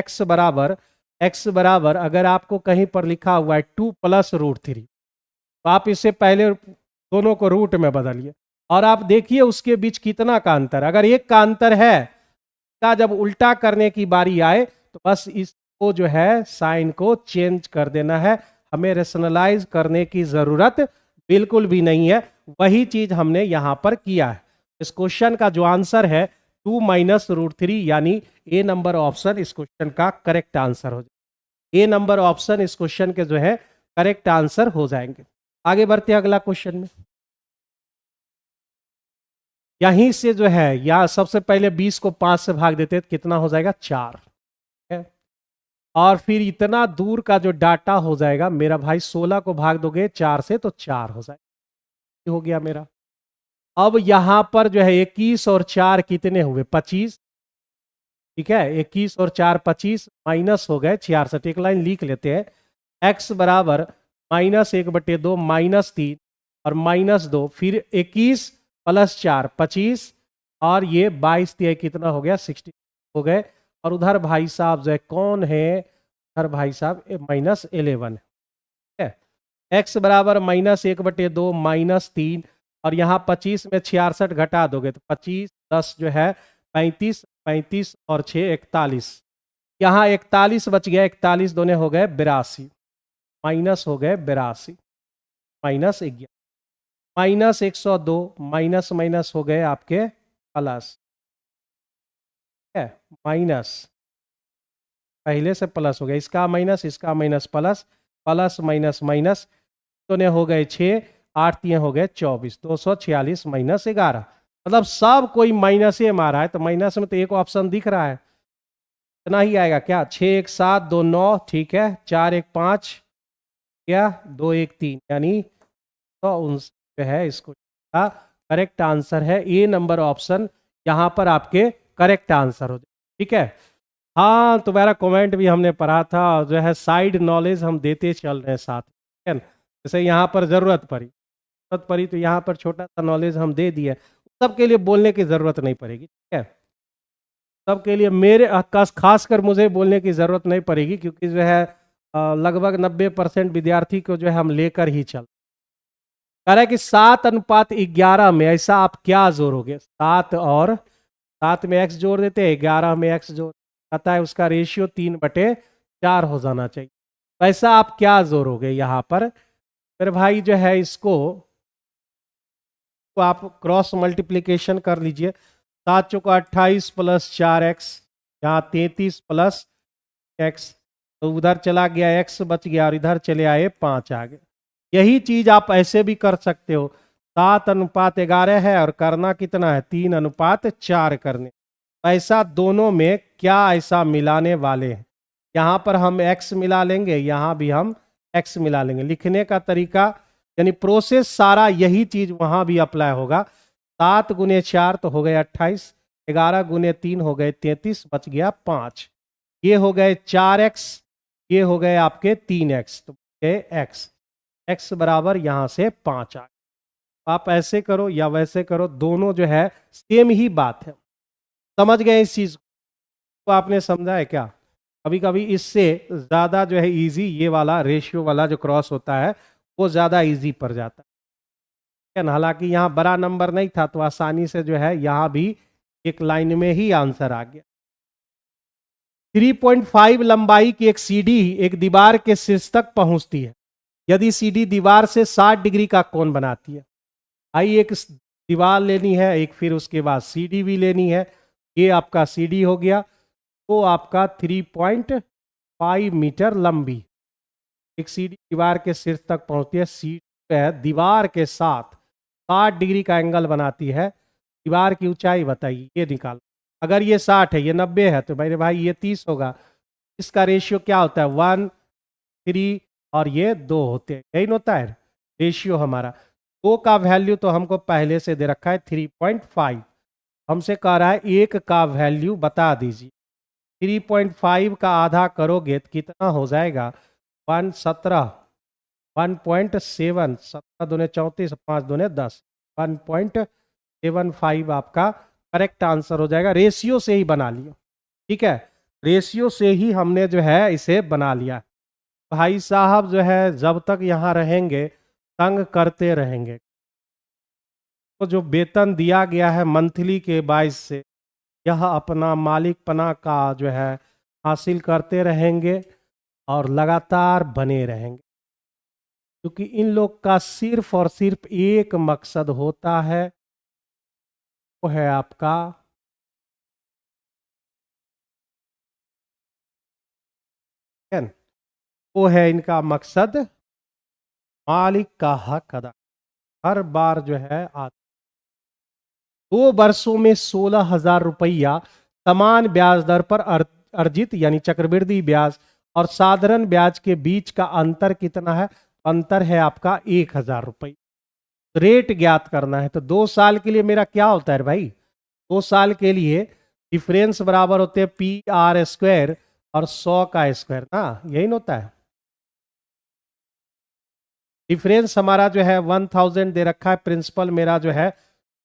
x बराबर अगर आपको कहीं पर लिखा हुआ है 2 प्लस √3 तो आप इससे पहले दोनों को रूट में बदलिए और आप देखिए उसके बीच कितना का अंतर। अगर एक का अंतर है का जब उल्टा करने की बारी आए तो बस इसको जो है साइन को चेंज कर देना है, हमें रेशनलाइज करने की जरूरत बिल्कुल भी नहीं है। वही चीज हमने यहां पर किया है। इस क्वेश्चन का जो आंसर है 2 - √3 यानी ए नंबर ऑप्शन इस क्वेश्चन का करेक्ट आंसर हो जाएगा। ए नंबर ऑप्शन इस क्वेश्चन के जो है करेक्ट आंसर हो जाएंगे। आगे बढ़ते हैं अगला क्वेश्चन में। यहीं से जो है या सबसे पहले 20 को 5 से भाग देते हैं तो कितना हो जाएगा 4 है? और फिर इतना दूर का जो डाटा हो जाएगा मेरा भाई 16 को भाग दोगे 4 से तो 4 हो जाएगा, हो गया मेरा। अब यहां पर जो है 21 और 4 कितने हुए 25, ठीक है। 21 और 4 25 माइनस हो गए 66। एक लाइन लिख लेते हैं, x बराबर -1/2 -3 और -2 फिर 21 + 4 25 और ये 22 दिया कितना हो गया 60 हो गए। और उधर भाई साहब जो है कौन है, उधर भाई साहब -11 है। x बराबर -1/2 -3 और यहाँ 25 में 66 घटा दोगे तो 25 10 जो है 35, 35 और 6 41, यहाँ 41 बच गया, 41 दोनों हो गए 82, माइनस हो गए 82 -11 -102 माइनस माइनस हो गए आपके प्लस, है माइनस पहले से प्लस हो गया, इसका माइनस इसका minus plus plus minus minus तो ने हो गए 6 8 3 हो गए 24 246 -11 मतलब सब कोई माइनस ही मारा है। तो माइनस में तो एक ऑप्शन दिख रहा है, इतना ही आएगा क्या 6 1 7 2 9, ठीक है 4 1 5 क्या 2 1 3 यानी तो जो है इसको करेक्ट आंसर है ए नंबर ऑप्शन, यहां पर आपके करेक्ट आंसर हो जाए, ठीक है। हाँ तुम्हारा कमेंट भी हमने पढ़ा था, जो है साइड नॉलेज हम देते चल रहे हैं साथ, ठीक है। जैसे यहाँ पर जरूरत पड़ी तो यहाँ पर छोटा सा नॉलेज हम दे दिए, सबके लिए बोलने की जरूरत नहीं पड़ेगी, ठीक है। सबके लिए मेरे खास कर मुझे बोलने की जरूरत नहीं पड़ेगी क्योंकि जो है लगभग 90% विद्यार्थी को जो है हम लेकर ही चल कह रहा है कि 7:11 में ऐसा आप क्या जोड़ोगे, 7 में x जोड़ देते हैं, 11 में x जोड़, कहता है उसका रेशियो 3/4 हो जाना चाहिए। तो ऐसा आप क्या जोड़ोगे यहाँ पर मेरे भाई, जो है इसको तो आप क्रॉस मल्टीप्लीकेशन कर लीजिए। 7 चौका 28 + 4x, यहाँ 33 + x, तो उधर चला गया x बच गया और इधर चले आए 5 आ गए। यही चीज आप ऐसे भी कर सकते हो, 7:11 है और करना कितना है 3:4 करने। ऐसा दोनों में क्या ऐसा मिलाने वाले हैं, यहाँ पर हम x मिला लेंगे, यहाँ भी हम x मिला लेंगे। लिखने का तरीका यानी प्रोसेस सारा यही चीज वहां भी अप्लाई होगा। 7 × 4 तो हो गए 28, 11 × 3 हो गए 33, बच गया 5, ये हो गए 4x, ये हो गए आपके 3x, तो x बराबर यहां से 5 आ। आप ऐसे करो या वैसे करो, दोनों जो है सेम ही बात है। समझ गए इस चीज को, आपने समझा है क्या? कभी कभी इससे ज्यादा जो है इजी ये वाला रेशियो वाला जो क्रॉस होता है वो ज़्यादा इजी पड़ जाता है ना। हालांकि यहाँ बड़ा नंबर नहीं था तो आसानी से जो है यहाँ भी एक लाइन में ही आंसर आ गया। 3.5 लंबाई की एक सीढ़ी एक दीवार के शीर्ष तक पहुंचती है। यदि सीढ़ी दीवार से 60 डिग्री का कोण बनाती है। आई एक दीवार लेनी है, एक फिर उसके बाद सीढ़ी भी लेनी है। ये आपका सीढ़ी हो गया, तो आपका 3.5 मीटर लंबी एक सीढ़ी दीवार के शीर्ष तक पहुंचती है। सीढ़ी है दीवार के साथ 60 डिग्री का एंगल बनाती है। दीवार की ऊंचाई बताइए, ये निकाल। अगर ये 60 है, ये 90 है, तो मेरे भाई ये 30 होगा। इसका रेशियो क्या होता है? 1, 3 और ये 2 होते हैं, यही होता है रेशियो हमारा। 2 का वैल्यू तो हमको पहले से दे रखा है 3.5। हमसे कह रहा है 1 का वैल्यू बता दीजिए। 3.5 का आधा करोगे तो कितना हो जाएगा? 117, 1.7, 17 दूने 34, 5 दूने 10, 1.75 आपका करेक्ट आंसर हो जाएगा। रेशियो से ही बना लिया, ठीक है, रेशियो से ही हमने जो है इसे बना लिया। भाई साहब जो है जब तक यहाँ रहेंगे तंग करते रहेंगे। तो जो वेतन दिया गया है मंथली के 22 से, यह अपना मालिकपना का जो है हासिल करते रहेंगे और लगातार बने रहेंगे, क्योंकि इन लोग का सिर्फ और सिर्फ एक मकसद होता है, वो है आपका वो है इनका मकसद मालिक का हक अदा। हर बार जो है 2 वर्षों में 16,000 रुपया समान ब्याज दर पर अर्जित यानी चक्रवृद्धि ब्याज और साधारण ब्याज के बीच का अंतर कितना है? अंतर है आपका 1,000 रुपये। रेट ज्ञात करना है। तो 2 साल के लिए मेरा क्या होता है भाई? 2 साल के लिए डिफरेंस बराबर होते हैं PR² और 100 का स्क्वायर ना, यही ना होता है। डिफरेंस हमारा जो है 1000 दे रखा है, प्रिंसिपल मेरा जो है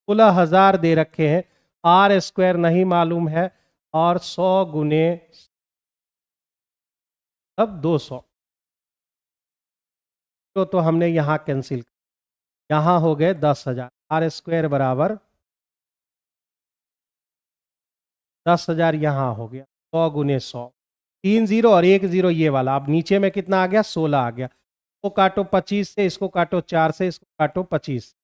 16,000 दे रखे हैं, R² नहीं मालूम है और 100 गुने अब 200 तो हमने यहां कैंसिल, यहां हो गए 10,000। R² बराबर 10,000 यहां हो गया, 100 गुने 100, 3 0 और 1 0 ये वाला। अब नीचे में कितना आ गया? 16 आ गया। इसको काटो 25 से, इसको काटो 4 से, इसको काटो 25।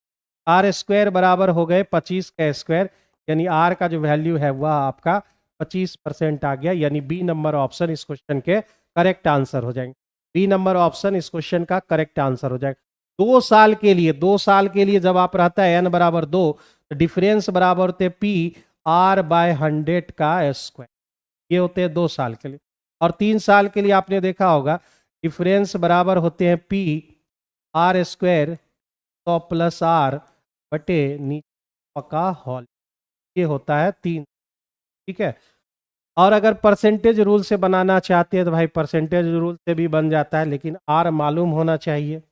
R² बराबर हो गए 25 का स्क्वायर, यानी R का जो वैल्यू है वह आपका 25% आ गया, यानी बी नंबर ऑप्शन इस क्वेश्चन के करेक्ट आंसर हो जाएंगे। बी नंबर ऑप्शन इस क्वेश्चन का करेक्ट आंसर हो जाएगा। 2 साल के लिए, 2 साल के लिए जब आप रहता है n बराबर 2, तो डिफरेंस बराबर होते PR/100 का स्क्वायर, ये होते हैं 2 साल के लिए। और 3 साल के लिए आपने देखा होगा डिफरेंस बराबर होते हैं PR² 100 प्लस R बटे नीचे का हॉल, ये होता है 3, ठीक है। और अगर परसेंटेज रूल से बनाना चाहते हैं तो भाई परसेंटेज रूल से भी बन जाता है, लेकिन R मालूम होना चाहिए।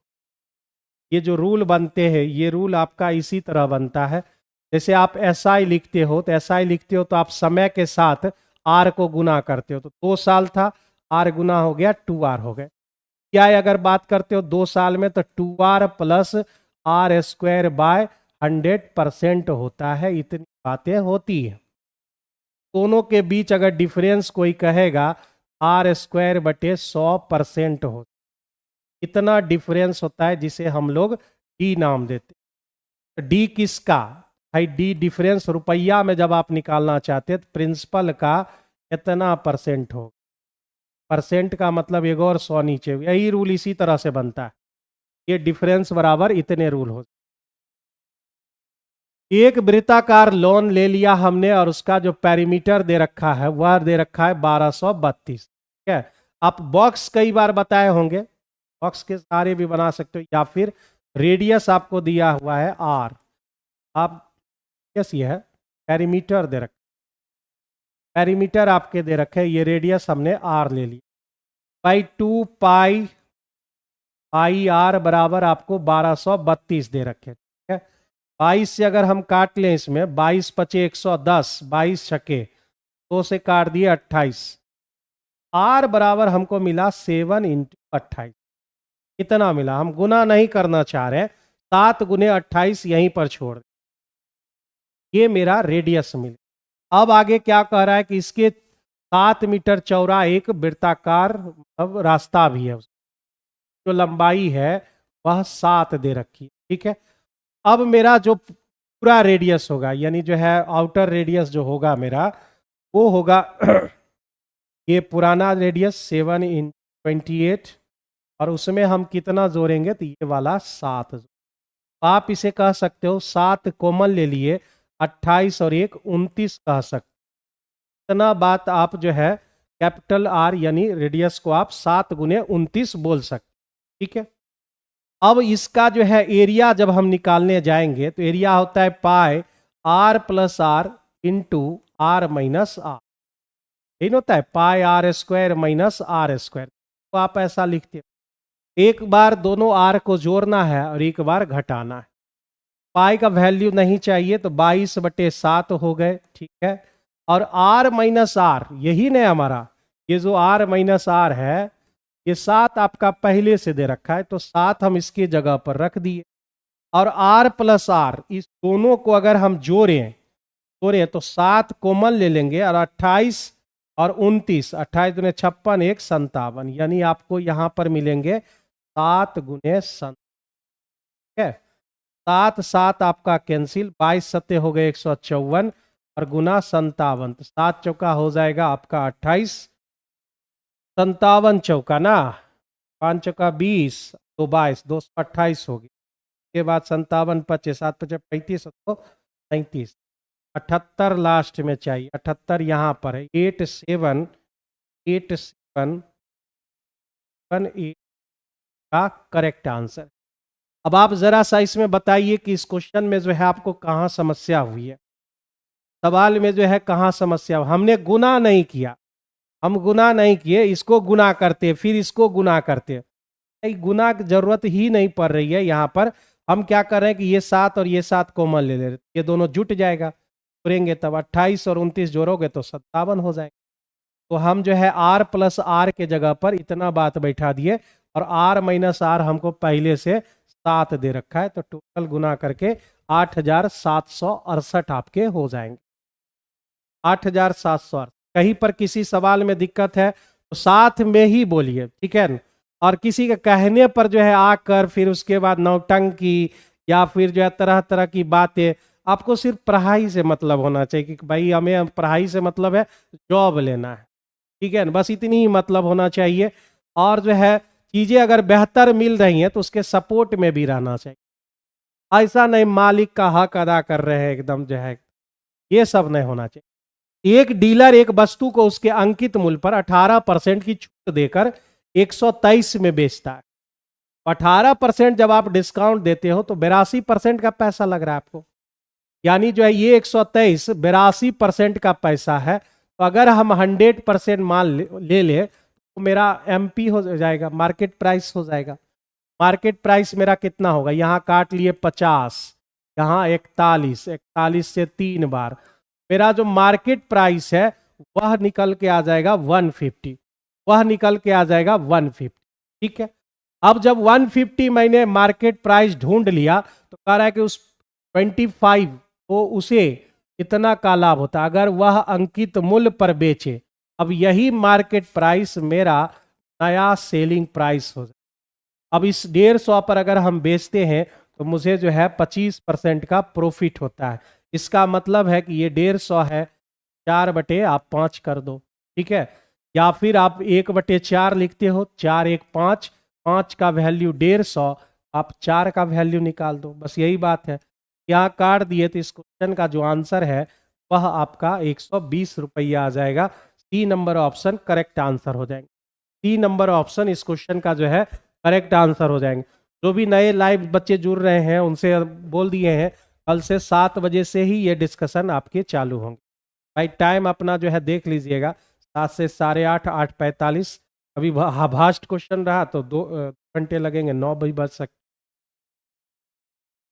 ये जो रूल बनते हैं ये रूल आपका इसी तरह बनता है, जैसे आप SI लिखते हो तो SI लिखते हो तो आप समय के साथ R को गुना करते हो, तो 2 साल था, R गुना हो गया 2R हो गए। क्या अगर बात करते हो 2 साल में तो 2R प्लस R² / 100% होता है। इतनी बातें होती हैं। दोनों के बीच अगर डिफरेंस कोई कहेगा R² बटे 100% हो, इतना डिफरेंस होता है जिसे हम लोग D नाम देते। D किसका? भाई D डिफरेंस रुपया में जब आप निकालना चाहते हैं तो प्रिंसिपल का कितना परसेंट हो, परसेंट का मतलब एक और 100 नीचे, यही रूल इसी तरह से बनता है। ये डिफरेंस बराबर इतने रूल हो। एक वृत्ताकार लोन ले लिया हमने और उसका जो पेरीमीटर दे रखा है वह दे रखा है 1232, ठीक है। आप बॉक्स कई बार बताए होंगे, बॉक्स के सारे भी बना सकते हो, या फिर रेडियस आपको दिया हुआ है R, आप यस ये है पेरीमीटर दे रखा, पेरीमीटर आपके दे रखे, ये रेडियस हमने R ले लिया। बाई 2 पाई R बराबर आपको 1232 दे रखे, ठीक है। 22 से अगर हम काट लें इसमें 22 पचे 110, 22 छके 2 से काट दिए 28, R बराबर हमको मिला 7 × 28। कितना मिला, हम गुना नहीं करना चाह रहे, 7 गुने 28 यहीं पर छोड़ दें, ये मेरा रेडियस मिला। अब आगे क्या कह रहा है कि इसके 7 मीटर चौड़ा एक वृत्ताकार अब रास्ता भी है, जो लंबाई है वह 7 दे रखी है, ठीक है। अब मेरा जो पूरा रेडियस होगा, यानी जो है आउटर रेडियस जो होगा मेरा, वो होगा ये पुराना रेडियस 7 × 28, और उसमें हम कितना जोड़ेंगे, तो ये वाला 7। आप इसे कह सकते हो 7 कॉमन ले लिए, 28 और 1 29 कह सकते। इतना बात आप जो है कैपिटल आर यानी रेडियस को आप 7 गुने 29 बोल सकते, ठीक है। अब इसका जो है एरिया जब हम निकालने जाएंगे तो एरिया होता है pi R plus R into R minus R, यही होता है pi R square minus R square. तो आप ऐसा लिखते हो, एक बार दोनों आर को जोड़ना है और एक बार घटाना है। पाई का वैल्यू नहीं चाहिए तो 22/7 हो गए, ठीक है। और आर माइनस आर यही नहीं हमारा, ये जो आर माइनस आर है ये 7 आपका पहले से दे रखा है, तो 7 हम इसकी जगह पर रख दिए। और आर प्लस आर इस दोनों को अगर हम जोड़ें तो 7 कॉमन ले लेंगे, और 28 और 29, 28 दूने 56, 1 57, यानी आपको यहां पर मिलेंगे 7 गुने 57, ठीक है। 7 7 आपका कैंसिल, 22 सत्ते हो गए 154 और गुना 57, तो 7 चौका हो जाएगा आपका 28, 57 चौका ना, 5 चौका 20, 2 22, 228 होगी। के बाद 57 25, 7 5 35, 37, 78 लास्ट में चाहिए, 78 यहाँ पर है, 87 का करेक्ट आंसर। अब आप जरा सा इसमें बताइए कि इस क्वेश्चन में जो है आपको कहाँ समस्या हुई है, सवाल में जो है कहाँ समस्या हुई। हमने गुना नहीं किया, हम गुना नहीं किए, इसको गुना करते फिर इसको गुना करते, गुना की जरूरत ही नहीं पड़ रही है। यहाँ पर हम क्या कर रहे हैं कि ये 7 और ये 7 कॉमन ले रहे, ये दोनों जुट जाएगा, जोड़ेंगे तब 28 और 29 जोड़ोगे तो 57 हो जाएगा। तो हम जो है आर प्लस आर के जगह पर इतना बात बैठा दिए, और आर माइनस आर हमको पहले से 7 दे रखा है, तो टोटल गुना करके 8768 आपके हो जाएंगे। 8768। कहीं पर किसी सवाल में दिक्कत है तो साथ में ही बोलिए, ठीक है। और किसी के कहने पर जो है आकर फिर उसके बाद नौटंकी या फिर जो है तरह तरह की बातें, आपको सिर्फ पढ़ाई से मतलब होना चाहिए कि भाई हमें पढ़ाई से मतलब है जॉब लेना है, ठीक है, बस इतनी ही मतलब होना चाहिए। और जो है चीजें अगर बेहतर मिल रही हैं तो उसके सपोर्ट में भी रहना चाहिए, ऐसा नहीं मालिक का हक अदा कर रहे हैं एकदम जो है, ये सब नहीं होना चाहिए। एक डीलर एक वस्तु को उसके अंकित मूल्य पर 18% की छूट देकर 123 में बेचता है। 18% जब आप डिस्काउंट देते हो तो 82% का पैसा लग रहा है आपको, यानी जो है ये 123 82% का पैसा है। तो अगर हम 100% माल ले ले तो मेरा एमपी हो जाएगा, मार्केट प्राइस हो जाएगा। मार्केट प्राइस मेरा कितना होगा, यहाँ काट लिए 50, यहाँ 41, 41 से 3 बार, मेरा जो मार्केट प्राइस है वह निकल के आ जाएगा 150, वह निकल के आ जाएगा 150, ठीक है। अब जब 150 मैंने मार्केट प्राइस ढूंढ लिया तो कह रहा है कि उस 25 को उसे कितना का लाभ होता अगर वह अंकित मूल्य पर बेचे। अब यही मार्केट प्राइस मेरा नया सेलिंग प्राइस हो जाए। अब इस 150 पर अगर हम बेचते हैं तो मुझे जो है 25% का प्रॉफिट होता है। इसका मतलब है कि ये 150 है, 4/5 कर दो, ठीक है। या फिर आप 1/4 लिखते हो, 4 1 5, 5 का वैल्यू 150, आप 4 का वैल्यू निकाल दो, बस यही बात है। यहाँ काट दिए तो इस क्वेश्चन का जो आंसर है वह आपका 120 रुपया आ जाएगा। 3 नंबर ऑप्शन करेक्ट आंसर हो जाएंगे। 3 नंबर ऑप्शन इस क्वेश्चन का जो है करेक्ट आंसर हो जाएंगे। जो भी नए लाइव बच्चे जुड़ रहे हैं उनसे बोल दिए हैं कल से 7 बजे से ही ये डिस्कशन आपके चालू होंगे। भाई टाइम अपना जो है देख लीजिएगा, 7 से 8:30, 8:45। अभी भास्ट क्वेश्चन रहा तो 2 घंटे लगेंगे, 9 बजे बज सकते।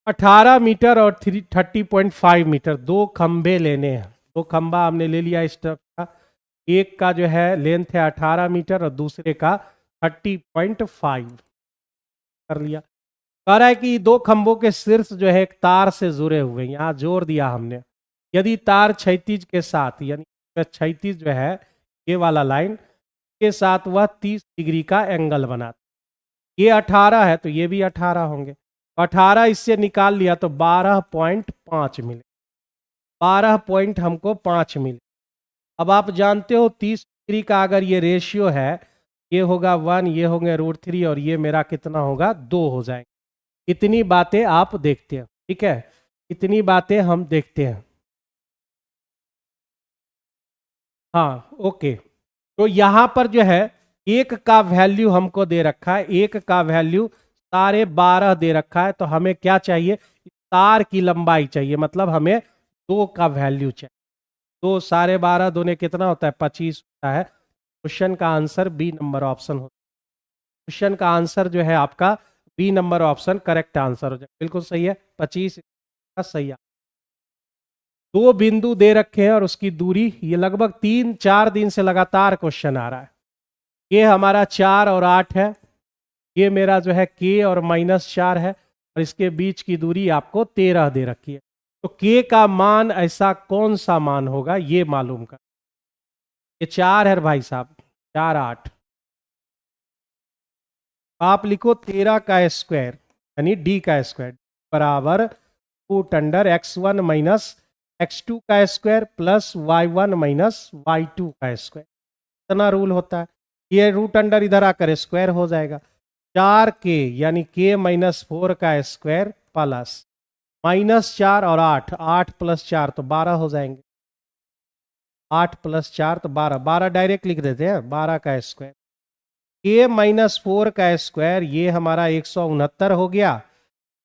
18 मीटर और 30.5 मीटर 2 खंबे लेने हैं। 2 खंबा हमने ले लिया इस तरफ का, एक का जो है लेंथ है 18 मीटर और दूसरे का 30.5। कर लिया। कह रहा है कि दो खंभों के शीर्ष जो है एक तार से जुड़े हुए, यहाँ जोड़ दिया हमने। यदि तार क्षैतिज के साथ, यानी क्षैतिज जो है ये वाला लाइन के साथ वह 30 डिग्री का एंगल बनाता, ये 18 है तो ये भी 18 होंगे। 18 इससे निकाल लिया तो 12.5 मिले, 12 पॉइंट हमको 5 मिले। अब आप जानते हो 30 डिग्री का अगर ये रेशियो है, ये होगा 1, ये होंगे √3 और ये मेरा कितना होगा 2 हो जाएंगे। इतनी बातें आप देखते हैं, ठीक है, इतनी बातें हम देखते हैं। हाँ ओके, तो यहां पर जो है एक का वैल्यू हमको दे रखा है, एक का वैल्यू 12.5 दे रखा है, तो हमें क्या चाहिए, तार की लंबाई चाहिए, मतलब हमें 2 का वैल्यू चाहिए। तो 12.5 दूने कितना होता है 25 होता है। क्वेश्चन का आंसर बी नंबर ऑप्शन होता है। क्वेश्चन का आंसर जो है आपका B number option correct answer हो जाए, बिल्कुल सही है, 25 का सही है। दो बिंदु दे रखे हैं और उसकी दूरी, ये लगभग 3-4 दिन से लगातार क्वेश्चन आ रहा है। ये हमारा 4 और 8 है, ये मेरा जो है k और -4 है, और इसके बीच की दूरी आपको 13 दे रखी है। तो k का मान ऐसा कौन सा मान होगा ये मालूम कर। ये 4 है भाई साहब, 4 8, आप लिखो 13 का स्क्वायर यानी d का स्क्वायर बराबर √x1 माइनस x2 का square plus y1 minus y2 का स्क्वायर। इतना रूल होता है, ये √अंडर इधर आकर स्क्वायर हो जाएगा। 4k यानी k -4 का स्क्वायर प्लस -4 और 8, 8 + 4 तो 12 हो जाएंगे, 8 + 4 तो 12, 12 डायरेक्ट लिख देते हैं, 12 का स्क्वायर। k -4 का स्क्वायर ये हमारा 169 हो गया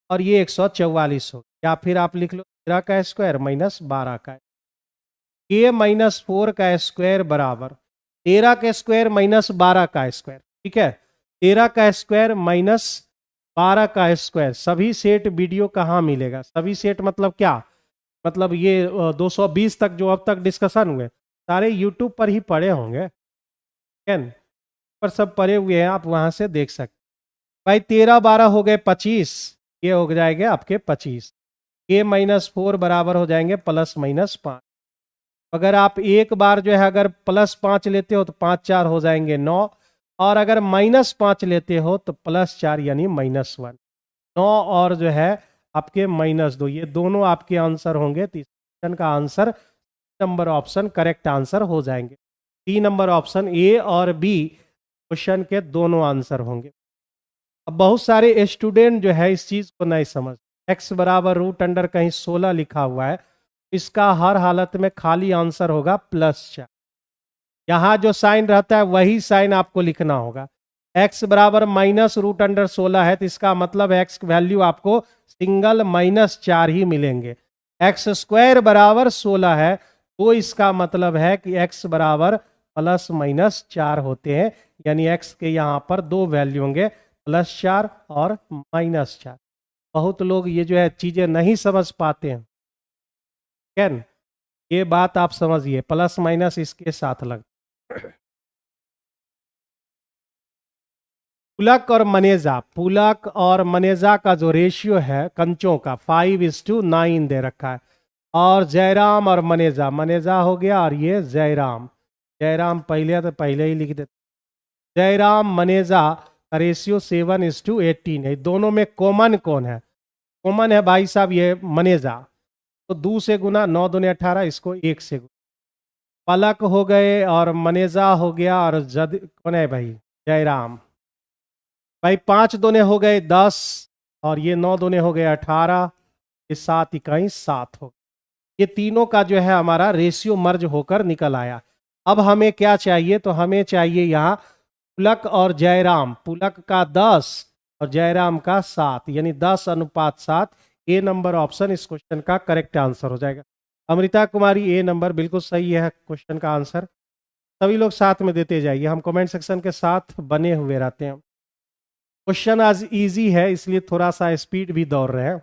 और ये 144 हो गया, या फिर आप लिख लो 13 का स्क्वायर -12 का। k -4 का स्क्वायर बराबर 13 का स्क्वायर -12 का स्क्वायर, ठीक है, 13 का स्क्वायर -12 का स्क्वायर। सभी सेट वीडियो कहाँ मिलेगा, सभी सेट मतलब क्या, मतलब ये 220 तक जो अब तक डिस्कशन हुए सारे यूट्यूब पर ही पड़े होंगे, पर सब पड़े हुए हैं, आप वहां से देख सकते भाई। 13 12 हो गए 25, ये हो जाएंगे आपके 25, k -4 बराबर हो जाएंगे +-5। अगर आप एक बार जो है अगर +5 लेते हो तो 5 4 हो जाएंगे 9, और अगर -5 लेते हो तो +4 यानी -1, 9 और जो है आपके -2, ये दोनों आपके आंसर होंगे। तो इस क्वेश्चन का answer number option correct answer हो जाएंगे। 3 नंबर ऑप्शन ए और बी क्वेश्चन के दोनों आंसर होंगे। अब बहुत सारे स्टूडेंट जो है इस चीज को नहीं समझ, x बराबर √अंडर कहीं 16 लिखा हुआ है, इसका हर हालत में खाली आंसर होगा +4। यहाँ जो साइन रहता है वही साइन आपको लिखना होगा। x बराबर -√16 है तो इसका मतलब x वैल्यू आपको सिंगल -4 ही मिलेंगे। x² बराबर 16 है तो इसका मतलब है कि x बराबर +-4 होते हैं, यानी x के यहाँ पर दो वैल्यू होंगे, +4 और -4। बहुत लोग ये जो है चीजें नहीं समझ पाते हैं, कैन ये बात आप समझिए, प्लस माइनस इसके साथ लग। पुलक और मनेजा, पुलक और मनेजा का जो रेशियो है कंचों का 5:9 दे रखा है, और जयराम और मनेजा, मनेजा हो गया और ये जयराम, जयराम पहले तो पहले ही लिख देते, जयराम मनेजा का रेशियो 7:18 है। दोनों में कॉमन कौन है, कॉमन है भाई साहब ये मनेजा, तो 2 से गुना, 9 दूने 18, इसको 1 से गुना। पलक हो गए और मनेजा हो गया, और जद कौन है भाई जयराम, भाई 5 दूने हो गए 10, और ये 9 दूने हो गए 18, ये 7 इकाई 7 हो गए। ये तीनों का जो है हमारा रेशियो मर्ज होकर निकल आया। अब हमें क्या चाहिए, तो हमें चाहिए यहाँ पुलक और जयराम, पुलक का 10 और जयराम का 7, यानी 10:7। ए नंबर ऑप्शन इस क्वेश्चन का करेक्ट आंसर हो जाएगा। अमृता कुमारी ए नंबर बिल्कुल सही है क्वेश्चन का आंसर। सभी लोग साथ में देते जाइए, हम कमेंट सेक्शन के साथ बने हुए रहते हैं। क्वेश्चन आज इजी है इसलिए थोड़ा सा स्पीड भी दौड़ रहे हैं,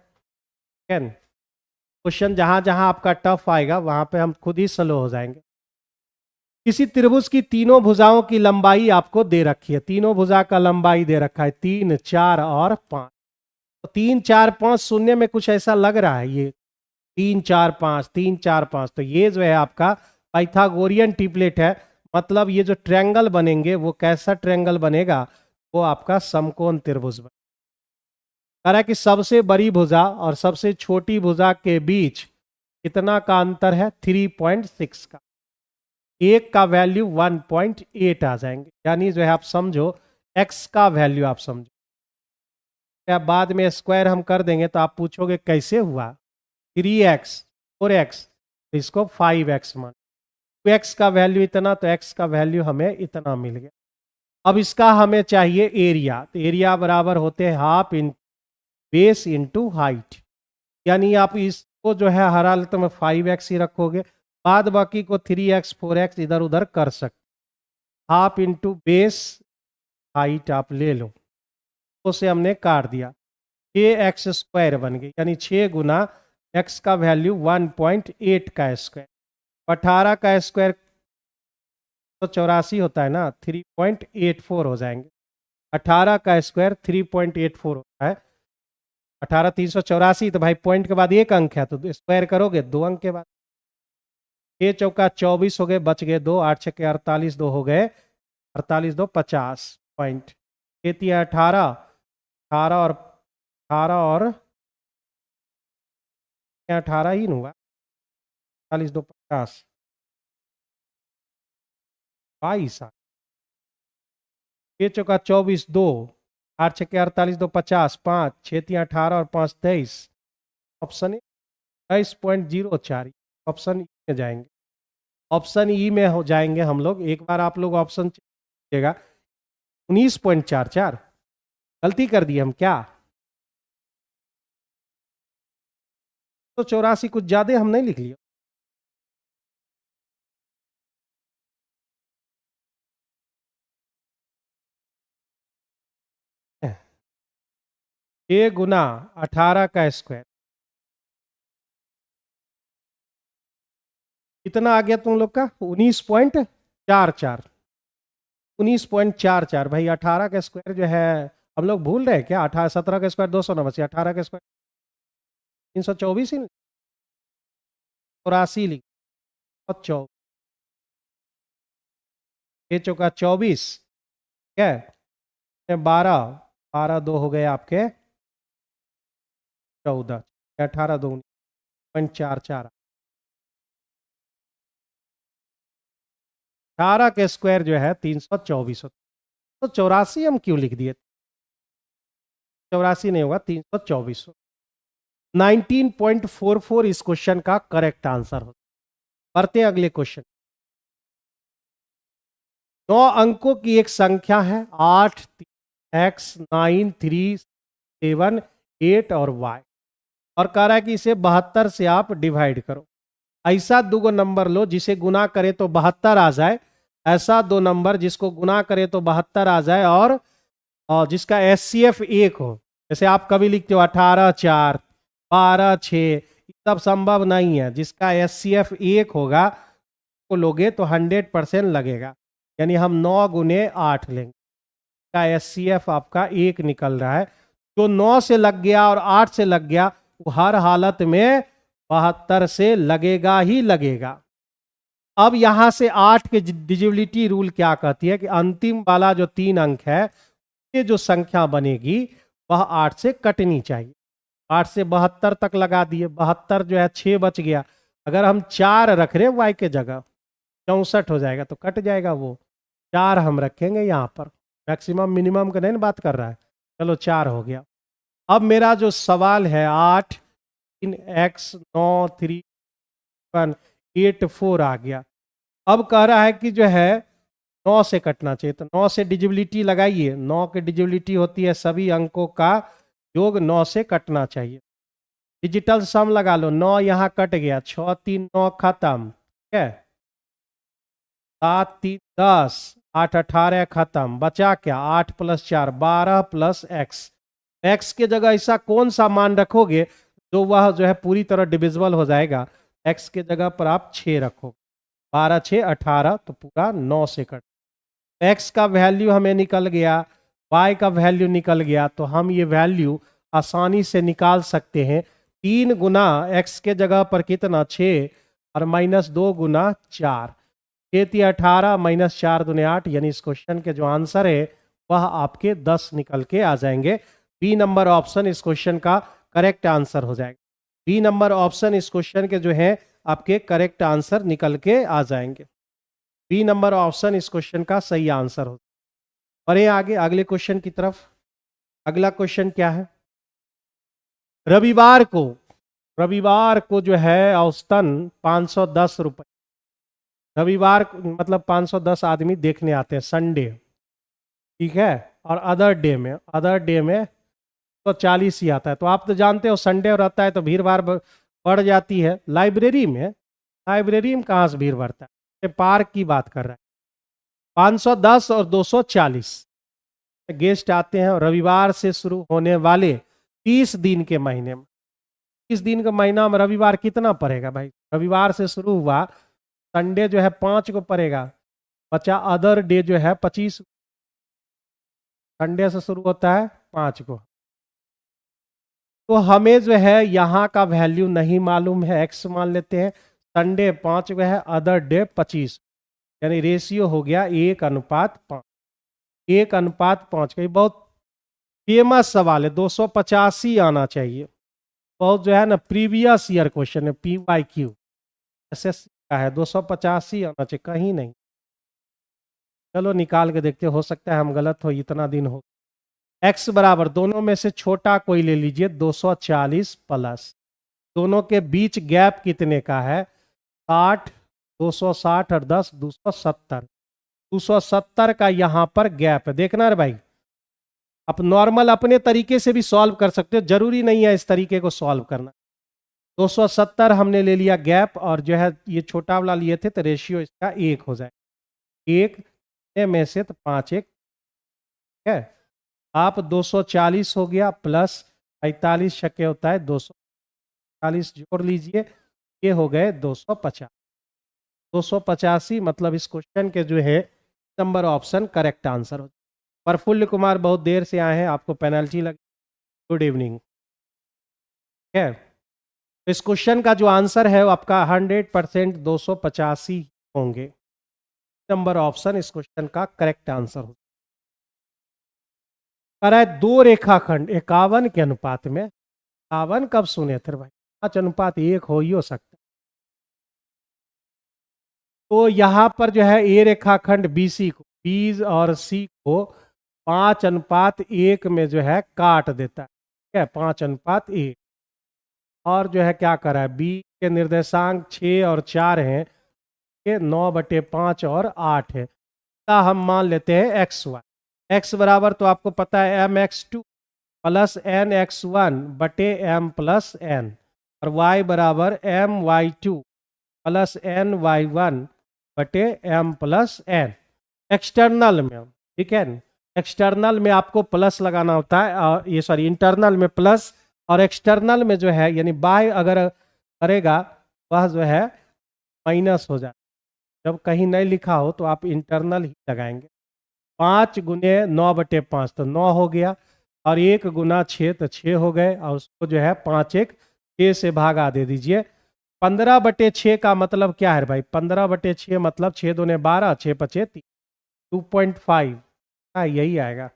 कैन क्वेश्चन जहां जहां आपका टफ आएगा वहां पे हम खुद ही स्लो हो जाएंगे। किसी त्रिभुज की तीनों भुजाओं की लंबाई आपको दे रखी है, तीनों भुजा का लंबाई दे रखा है 3, 4 और 5। तो 3, 4, 5 शून्य में कुछ ऐसा लग रहा है, ये 3, 4, 5, 3, 4, 5, तो ये जो है आपका पाइथागोरियन ट्रिपलेट है। मतलब ये जो ट्रायंगल बनेंगे वो कैसा ट्रायंगल बनेगा, वो आपका समकोण त्रिभुज बनेगा। कह रहा है कि सबसे बड़ी भुजा और सबसे छोटी भुजा के बीच कितना का अंतर है, 3.6 का। एक का वैल्यू 1.8 आ जाएंगे, यानी जो है आप समझो x का वैल्यू आप समझो, क्या बाद में स्क्वायर हम कर देंगे तो आप पूछोगे कैसे हुआ, 3x 4x, इसको 5x मान, तो x का वैल्यू इतना, तो x का वैल्यू हमें इतना मिल गया। अब इसका हमें चाहिए एरिया, तो एरिया बराबर होते हैं half in base into height, यानी आप इसको जो है हर हालत में 5x ही रखोगे, बाद बाकी को 3x 4x इधर उधर कर सकते, हाफ इंटू बेस हाइट आप ले लो, तो उसे हमने काट दिया, 6x स्क्वायर बन गई, यानी 6 गुना x का वैल्यू 1.8 का स्क्वायर, 18 का स्क्वायर तो 84 होता है ना, 3.84 हो जाएंगे, 18 का स्क्वायर 3.84 होता है, 18 384, तो भाई पॉइंट के बाद एक अंक है तो स्क्वायर करोगे 2 अंक के बाद, 6 चौका 24 हो गए, बच गए 2, 8 छक्के 48, 2 हो गए 48, 2 50 पॉइंट, 18, 18 और 18 और 18 ही हुआ, 40, 2 50, 22, 6 चौका 24, 2, 8 छक्के 48, 2 50, 5 6 18 और 5 23, ऑप्शन 23.04, ऑप्शन ई में जाएंगे, ऑप्शन ई में हो जाएंगे हम लोग। एक बार आप लोग ऑप्शन चेक 19.44, गलती कर दी हम क्या, तो 84 कुछ ज्यादा हम नहीं लिख लिया, ए गुना 18 का स्क्वायर कितना आ गया तुम लोग का, 19.44, 19.44 भाई, 18 का स्क्वायर जो है हम लोग भूल रहे हैं क्या, 18 17 का स्क्वायर 289, 18 का स्क्वायर 324 ही, 84 लिख और 24, 6 चौका 24, ठीक है, 12, 12 2 हो गए आपके 14, 18 2 0.44, 18 के स्क्वायर जो है 324 होता, तो 84 हम क्यों लिख दिए, 84 नहीं होगा 324, 19.44 इस क्वेश्चन का करेक्ट आंसर होता। बढ़ते हैं अगले क्वेश्चन। 9 अंकों की एक संख्या है 8 x 9 3 7 8 और y, और कह रहा है कि इसे 72 से आप डिवाइड करो। ऐसा दो नंबर लो जिसे गुना करे तो 72 आ जाए, ऐसा दो नंबर जिसको गुना करे तो 72 आ जाए, और जिसका एचसीएफ 1 हो, जैसे आप कभी लिखते हो 18 4 12 6, सब संभव नहीं है, जिसका एचसीएफ 1 होगा को लोगे तो 100% लगेगा, यानी हम 9 गुने 8 लेंगे, का एचसीएफ आपका 1 निकल रहा है, जो 9 से लग गया और 8 से लग गया वो हर हालत में 72 से लगेगा ही लगेगा। अब यहां से 8 के डिजिबिलिटी रूल क्या कहती है कि अंतिम वाला जो 3 अंक है, ये जो संख्या बनेगी वह 8 से कटनी चाहिए। 8 से 72 तक लगा दिए, 72 जो है 6 बच गया, अगर हम 4 रख रहे वाई के जगह 64 हो जाएगा तो कट जाएगा, वो 4 हम रखेंगे यहाँ पर, मैक्सिमम मिनिमम का नहीं बात कर रहा है, चलो 4 हो गया। अब मेरा जो सवाल है 8 3 x 9 3 1 8 4 आ गया, अब कह रहा है कि जो है 9 से कटना चाहिए, तो 9 से डिजिबिलिटी लगाइए, 9 की डिजिबिलिटी होती है सभी अंकों का योग 9 से कटना चाहिए, डिजिटल सम लगा लो, 9 यहाँ कट गया, 6 3 9 खत्म, ठीक है, 7 3 10 8 18 खत्म, बचा क्या 8 + 4 12 + x, x के जगह ऐसा कौन सा मान रखोगे जो वह जो है पूरी तरह डिविजिबल हो जाएगा, x के जगह पर आप 6 रखोगे, 12 6 18, तो पूरा 9 से कट। एक्स का वैल्यू हमें निकल गया, वाई का वैल्यू निकल गया, तो हम ये वैल्यू आसानी से निकाल सकते हैं। 3 गुना एक्स के जगह पर कितना 6 और -2 गुना 4, 6 18 -4 दूने 8, यानी इस क्वेश्चन के जो आंसर है वह आपके 10 निकल के आ जाएंगे। बी नंबर ऑप्शन इस क्वेश्चन का करेक्ट आंसर हो जाएगा। बी नंबर ऑप्शन इस क्वेश्चन के जो है आपके करेक्ट आंसर निकल के आ जाएंगे। बी नंबर ऑप्शन इस क्वेश्चन का सही आंसर हो। और ये आगे अगले क्वेश्चन की तरफ। अगला क्वेश्चन क्या है? रविवार को जो है औसतन 510 रुपए, रविवार मतलब 510 आदमी देखने आते हैं, संडे, ठीक है। और अदर डे में तो 40 ही आता है। तो आप तो जानते हो संडे रहता है तो भीड़ भाड़ बढ़ जाती है। लाइब्रेरी में कहाँ से भीड़ बढ़ता है? पार्क की बात कर रहा है। 510 और 240 गेस्ट आते हैं, और रविवार से शुरू होने वाले 30 दिन के महीने में, 30 दिन का महीना में रविवार कितना पड़ेगा भाई? रविवार से शुरू हुआ, संडे जो है 5 को पड़ेगा, बचा अदर डे जो है 25, संडे से शुरू होता है 5 को। तो हमें जो है यहाँ का वैल्यू नहीं मालूम है, एक्स मान लेते हैं। संडे 5 को है, अदर डे 25, यानी रेशियो हो गया 1:5। 1:5 का, ये बहुत फेमस सवाल है, 285 आना चाहिए। बहुत जो है ना प्रीवियस ईयर क्वेश्चन है, PYQ SSC का है, 285 आना चाहिए, कहीं नहीं। चलो निकाल के देखते, हो सकता है हम गलत हो, इतना दिन हो। x बराबर दोनों में से छोटा कोई ले लीजिए, 240 प्लस, दोनों के बीच गैप कितने का है? 60, 260 और 10 270, 270 का यहाँ पर गैप है, देखना रे भाई। आप नॉर्मल अपने तरीके से भी सॉल्व कर सकते हो, जरूरी नहीं है इस तरीके को सॉल्व करना। 270 हमने ले लिया गैप, और जो है ये छोटा वाला लिए थे तो रेशियो इसका 1 हो जाए, 1 में से तो 5 1 है। आप 240 हो गया प्लस 45 छक्के होता है 240, जोड़ लीजिए, ये हो गए 250, 285, मतलब इस क्वेश्चन के जो है नंबर ऑप्शन करेक्ट आंसर हो। प्रफुल्ल कुमार बहुत देर से आए हैं, आपको पेनल्टी लगी। Good evening. है तो इस क्वेश्चन का जो आंसर है वो आपका 100% 285 होंगे। नंबर ऑप्शन इस क्वेश्चन का करेक्ट आंसर हो। कह रहा है 2 रेखाखंड 51 के अनुपात में, 51 कब सुने थे भाई? 5:1 हो ही हो सकता है। तो यहां पर जो है ए रेखाखंड BC को, बी और सी को 5:1 में जो है काट देता है, ठीक है, 5:1। और जो है क्या करा है, बी के निर्देशांक 6 और 4 हैं, 9/5 और 8 है। हम मान लेते हैं XY। x बराबर तो आपको पता है mx2 प्लस nx1/m+n, और y बराबर my2 प्लस ny1/m+n। एक्सटर्नल में, ठीक है, एक्सटर्नल में आपको प्लस लगाना होता है, और ये सॉरी इंटरनल में प्लस, और एक्सटर्नल में जो है यानी बाय अगर करेगा वह जो है माइनस हो जाए। जब कहीं नहीं लिखा हो तो आप इंटरनल ही लगाएंगे। 5 गुने 9/5 तो 9 हो गया, और 1 गुना 6 तो 6 हो गए, और उसको जो है 5 1 6 से भागा दे दीजिए। 15/6 का मतलब क्या है भाई? 15/6 मतलब 6 दूने 12, 6 5 3, 2.5, यही आएगा,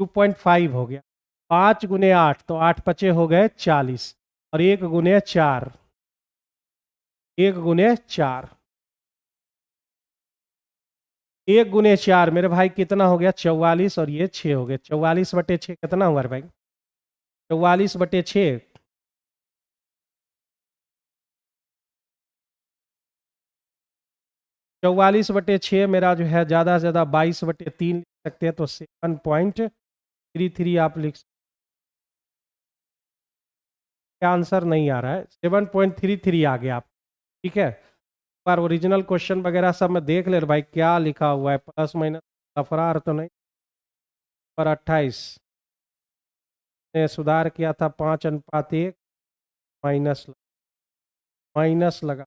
2.5 हो गया। 5 गुने 8 तो 8 5 हो गए 40, और 1 गुने 4, 1 गुने 4, 1 गुने 4 मेरे भाई कितना हो गया? 44, और ये 6 हो गए। 44/6 कितना हुआ भाई? 44/6, 44/6 मेरा जो है ज़्यादा से ज़्यादा 22/3 लिख सकते हैं, तो 7.33 आप लिख सकते हैं। आंसर नहीं आ रहा है, 7.33 आ गया आप, ठीक है। पर ओरिजिनल क्वेश्चन वगैरह सब में देख ले भाई क्या लिखा हुआ है, प्लस माइनस तफरार तो नहीं। पर 28 ने सुधार किया था, 5:1 माइनस माइनस लगा,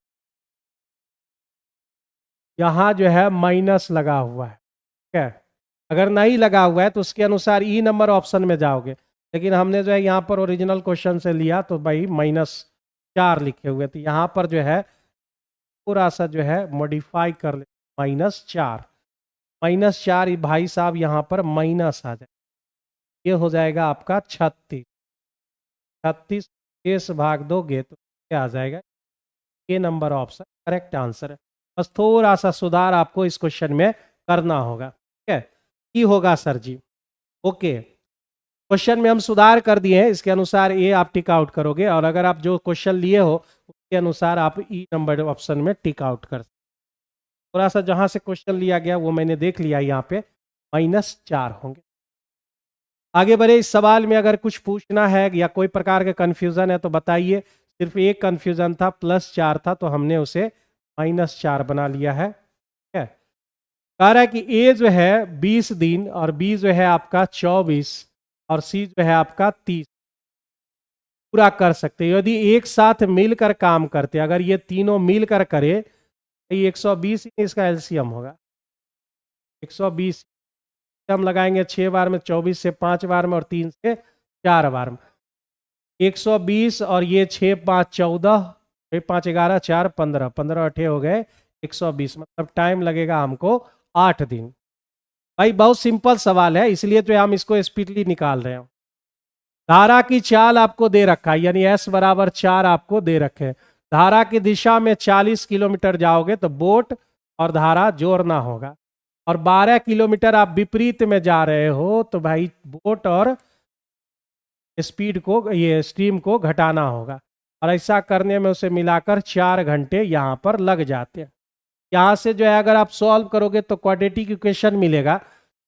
यहाँ जो है माइनस लगा हुआ है, ठीक है। अगर नहीं लगा हुआ है तो उसके अनुसार ई नंबर ऑप्शन में जाओगे, लेकिन हमने जो है यहाँ पर ओरिजिनल क्वेश्चन से लिया तो भाई -4 लिखे हुए थे, यहाँ पर जो है थोड़ा सा जो है मॉडिफाई कर ले, -4, -4 भाई साहब यहाँ पर माइनस आ जाए, ये हो जाएगा आपका 36, 36 शेष भाग दोगे तो क्या आ जाएगा, ये नंबर ऑप्शन करेक्ट आंसर है। बस थोड़ा सा सुधार आपको इस क्वेश्चन में करना होगा, ठीक है। की होगा सर जी, ओके। क्वेश्चन में हम सुधार कर दिए हैं, इसके अनुसार ए आप टिक आउट करोगे, और अगर आप जो क्वेश्चन लिए हो उसके अनुसार आप ई नंबर ऑप्शन में टिक आउट कर। थोड़ा सा जहां से क्वेश्चन लिया गया वो मैंने देख लिया, यहाँ पे -4 होंगे। आगे बढ़े, इस सवाल में अगर कुछ पूछना है या कोई प्रकार का कंफ्यूजन है तो बताइए। सिर्फ एक कंफ्यूजन था, +4 था तो हमने उसे -4 बना लिया है, ठीक है। कह रहा है कि ए जो है 20 दिन और बी जो है आपका 24 और सी जो है आपका 30 पूरा कर सकते हैं यदि एक साथ मिलकर काम करते। अगर ये तीनों मिलकर करे तो 120 ही इसका एलसीएम होगा, 120 हम लगाएंगे 6 बार में, 24 से 5 बार में और 3 से 4 बार में। 120 और ये 6 5 14, 5 11 4 15, 15 8 हो गए 120, मतलब टाइम लगेगा हमको 8 दिन। भाई बहुत सिंपल सवाल है, इसलिए तो हम इसको स्पीडली निकाल रहे हैं। धारा की चाल आपको दे रखा है, यानी S बराबर 4 आपको दे रखे हैं। धारा की दिशा में 40 किलोमीटर जाओगे तो बोट और धारा जोड़ना होगा, और 12 किलोमीटर आप विपरीत में जा रहे हो तो भाई बोट और स्पीड को, ये स्ट्रीम को घटाना होगा, और ऐसा करने में उसे मिलाकर 4 घंटे यहाँ पर लग जाते हैं। यहाँ से जो है अगर आप सॉल्व करोगे तो क्वाड्रेटिक इक्वेशन मिलेगा,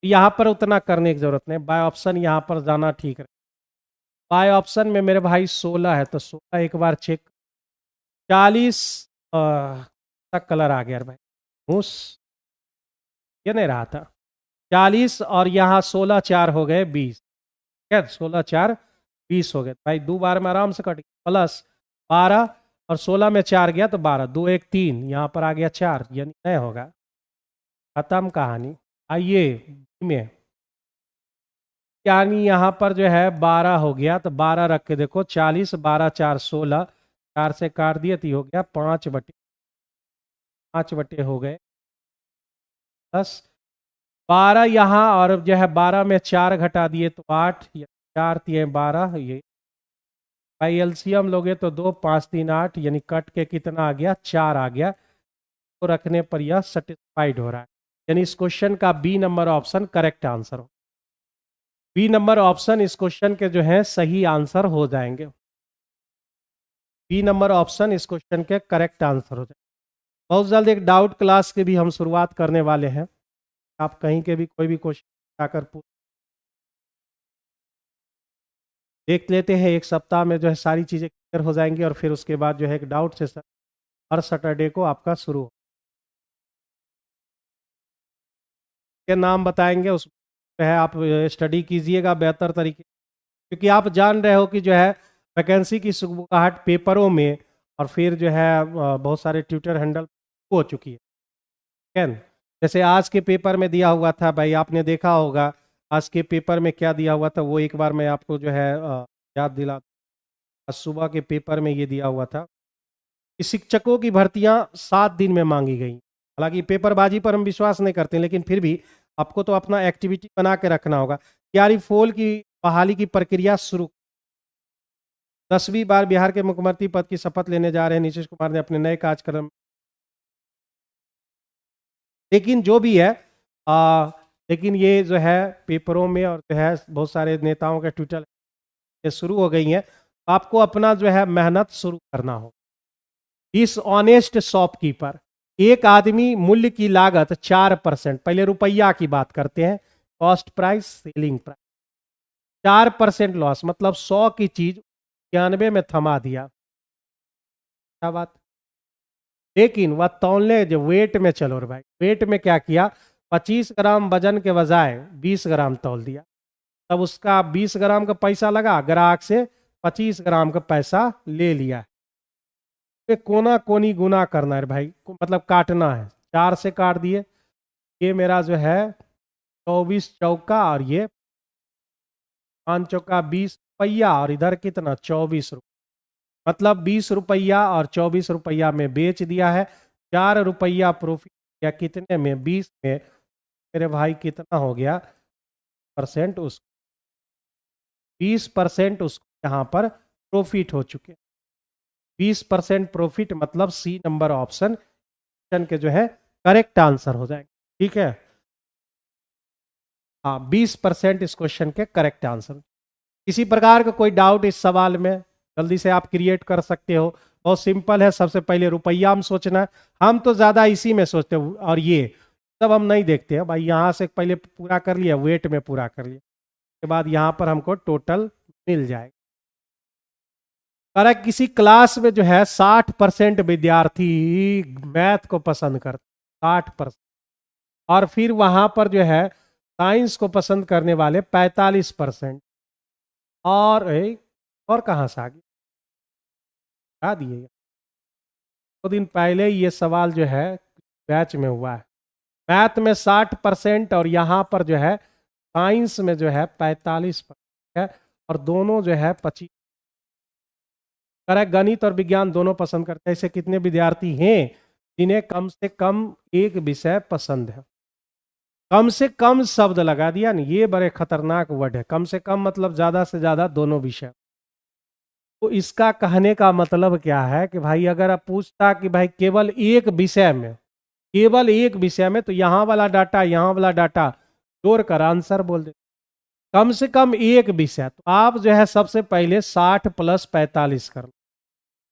यहाँ पर उतना करने की जरूरत नहीं, बाय ऑप्शन यहाँ पर जाना ठीक है। बाय ऑप्शन में मेरे भाई 16 है तो 16 एक बार चेक, 40 तक कलर आ गया भाई, घूस ये नहीं रहा था। 40 और यहाँ 16 4 हो गए 20, ठीक है, 16 4 20 हो गए भाई, 2 बार में आराम से कट गया। प्लस 12 और 16 में 4 गया तो 12, 2 1 3, यहाँ पर आ गया 4, यानी नहीं होगा, खत्म कहानी। आइए में, यानी यहाँ पर जो है 12 हो गया तो 12 रख के देखो, 40 12 4 16, 4 से काट दिए तो हो गया 5/5 हो गए, 12 यहाँ, और जो है 12 में 4 घटा दिए तो 8, 4 3 12, ये भाई एलसीएम लोगे तो 2 5 3 8, यानी कट के कितना आ गया, 4 आ गया, तो रखने पर यह सेटिस्फाइड हो रहा है, यानी इस क्वेश्चन का B number option correct answer हो। बी नंबर ऑप्शन इस क्वेश्चन के जो है सही आंसर हो जाएंगे, बी नंबर ऑप्शन इस क्वेश्चन के करेक्ट आंसर हो जाएंगे। बहुत जल्द एक डाउट क्लास की भी हम शुरुआत करने वाले हैं, आप कहीं के भी कोई भी क्वेश्चन आकर पूछ देख लेते हैं, एक सप्ताह में जो है सारी चीज़ें क्लियर हो जाएंगी, और फिर उसके बाद जो है एक डाउट सेशन हर सैटरडे को आपका शुरू हो के नाम बताएंगे, उस जो है आप स्टडी कीजिएगा बेहतर तरीके, क्योंकि आप जान रहे हो कि जो है वैकेंसी की सुगबुगाहट पेपरों में और फिर जो है बहुत सारे ट्विटर हैंडल हो चुकी है, ठीक है। जैसे आज के पेपर में दिया हुआ था भाई, आपने देखा होगा आज के पेपर में क्या दिया हुआ था, वो एक बार मैं आपको जो है याद दिला। आज सुबह के पेपर में ये दिया हुआ था कि शिक्षकों की भर्तियां 7 दिन में मांगी गई। हालांकि पेपरबाजी पर हम विश्वास नहीं करते, लेकिन फिर भी आपको तो अपना एक्टिविटी बना के रखना होगा। क्यारी फोल की बहाली की प्रक्रिया शुरू, 10वीं बार बिहार के मुख्यमंत्री पद की शपथ लेने जा रहे हैं नीतीश कुमार ने अपने नए कार्यक्रम, लेकिन जो भी है लेकिन ये जो है पेपरों में और जो है बहुत सारे नेताओं के ट्विटर ये शुरू हो गई हैं, आपको अपना जो है मेहनत शुरू करना हो। इस ऑनेस्ट शॉपकीपर, एक आदमी मूल्य की लागत 4%, पहले रुपया की बात करते हैं, cost price selling price, 4% loss, मतलब 100 की चीज 91 में थमा दिया, क्या बात। लेकिन वह तौलने जो वेट में, चलो रे भाई वेट में क्या किया, 25 ग्राम वजन के बजाय 20 ग्राम तौल दिया, तब उसका 20 ग्राम का पैसा लगा, ग्राहक से 25 ग्राम का पैसा ले लिया। कोना कोनी गुना करना है भाई, मतलब काटना है, 4 से काट दिए, ये मेरा जो है 24 चौका और ये 5 चौका 20 रुपया और इधर कितना 24 रुपया, मतलब 20 रुपया और 24 रुपया में बेच दिया है। 4 रुपया प्रॉफिट या कितने में 20 में, मेरे भाई कितना हो गया परसेंट, उस 20% उसको यहाँ पर प्रॉफिट हो चुके। 20% प्रॉफिट मतलब सी नंबर ऑप्शन के जो है करेक्ट आंसर हो जाएगा। ठीक है, हाँ 20% इस क्वेश्चन के करेक्ट आंसर। किसी प्रकार का कोई डाउट इस सवाल में जल्दी से आप क्रिएट कर सकते हो। बहुत सिंपल है, सबसे पहले रुपया में सोचना है, हम तो ज्यादा इसी में सोचते हैं और ये सब हम नहीं देखते हैं भाई। यहाँ से पहले पूरा कर लिया, वेट में पूरा कर लिया, के बाद यहाँ पर हमको टोटल मिल जाएगा। अरे किसी क्लास में जो है 60% विद्यार्थी मैथ को पसंद करते, 60%, और फिर वहां पर जो है साइंस को पसंद करने वाले 45%। और कहां से आ गया, बता दिएगा। दो दिन पहले ये सवाल जो है बैच में हुआ है, मैथ में 60% और यहाँ पर जो है साइंस में जो है 45% है, और दोनों जो है 25। गणित और विज्ञान दोनों पसंद करते हैं। ऐसे कितने विद्यार्थी हैं जिन्हें कम से कम एक विषय पसंद है? कम से कम शब्द लगा दिया नहीं, ये बड़े खतरनाक वर्ड है। कम से कम मतलब ज्यादा से ज्यादा दोनों विषय। तो इसका कहने का मतलब क्या है कि भाई अगर आप पूछता कि भाई केवल एक विषय में, केवल एक विषय में, तो यहाँ वाला डाटा यहाँ वाला डाटा जोड़कर आंसर बोल दे। कम से कम एक विषय, तो आप जो है सबसे पहले 60 + 45 कर लो।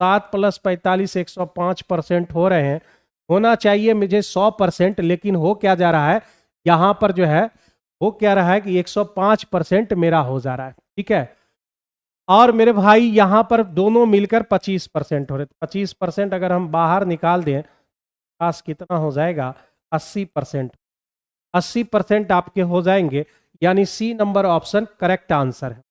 7 + 45 105% हो रहे हैं। होना चाहिए मुझे 100%, लेकिन हो क्या जा रहा है यहाँ पर जो है, वो क्या रहा है कि 105% मेरा हो जा रहा है। ठीक है, और मेरे भाई यहाँ पर दोनों मिलकर 25% हो रहे। 25% अगर हम बाहर निकाल दें, पास कितना हो जाएगा 80%। 80% आपके हो जाएंगे, यानी C number option correct answer है।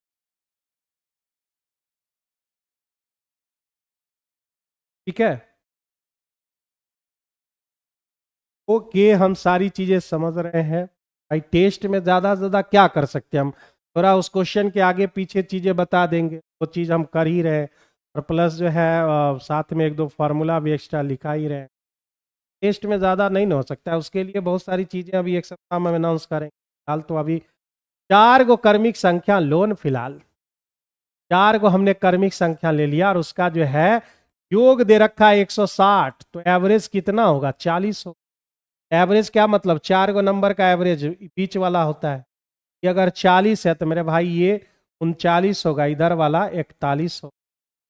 ठीक है, ओके, हम सारी चीजें समझ रहे हैं भाई। टेस्ट में ज्यादा से ज्यादा क्या कर सकते हैं हम, थोड़ा उस क्वेश्चन के आगे पीछे चीजें बता देंगे, वो चीज हम कर ही रहे, और प्लस जो है साथ में 1-2 फार्मूला भी एक्स्ट्रा लिखा ही रहे। टेस्ट में ज़्यादा नहीं ना हो सकता है, उसके लिए बहुत सारी चीज़ें अभी एक सप्ताह में अनाउंस करेंगे। फिलहाल तो अभी 4 गो क्रमिक संख्या लोन, फिलहाल 4 गो हमने क्रमिक संख्या ले लिया, और उसका जो है योग दे रखा है 160, तो एवरेज कितना होगा 40 होगा। एवरेज क्या मतलब, 4 गो नंबर का एवरेज बीच वाला होता है। ये अगर 40 है तो मेरे भाई ये 39 होगा, इधर वाला 41 होगा।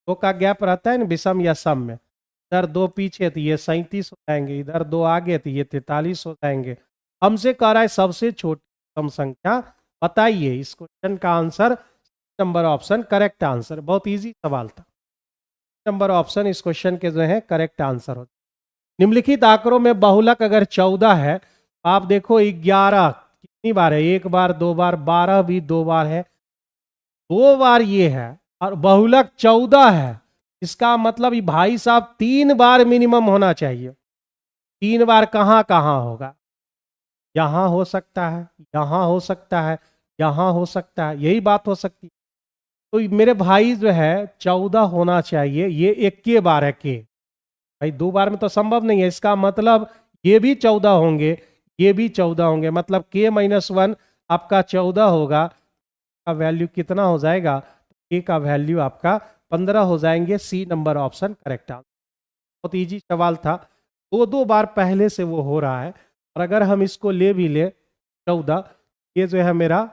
2 का गैप रहता है ना विषम या सम में, इधर 2 पीछे तो ये 37 हो जाएंगे, इधर 2 आगे तो ये 43 हो जाएंगे। हमसे कह रहा है सबसे छोटी सम संख्या बताइए। इस क्वेश्चन का answer number option correct answer. बहुत इजी सवाल था, नंबर ऑप्शन इस क्वेश्चन के जो है करेक्ट आंसर हो। निम्नलिखित आंकड़ों में बहुलक अगर 14 है, आप देखो 11 कितनी बार है, 1 बार 2 बार, 12 भी 2 बार है, 2 बार ये है, और बहुलक 14 है। इसका मतलब ये भाई साहब 3 बार मिनिमम होना चाहिए। 3 बार कहाँ कहाँ होगा, यहां हो सकता है, यहां हो सकता है, यहां हो सकता है, यही बात हो सकती है। तो मेरे भाई जो है 14 होना चाहिए, ये 21 बार है के भाई, 2 बार में तो संभव नहीं है। इसका मतलब ये भी 14 होंगे, ये भी 14 होंगे, मतलब k-1 आपका 14 होगा। का वैल्यू कितना हो जाएगा, के का वैल्यू आपका 15 हो जाएंगे। C number option correct answer. बहुत इजी सवाल था, 2-2 बार पहले से वो हो रहा है, और अगर हम इसको ले भी ले 14, ये जो है मेरा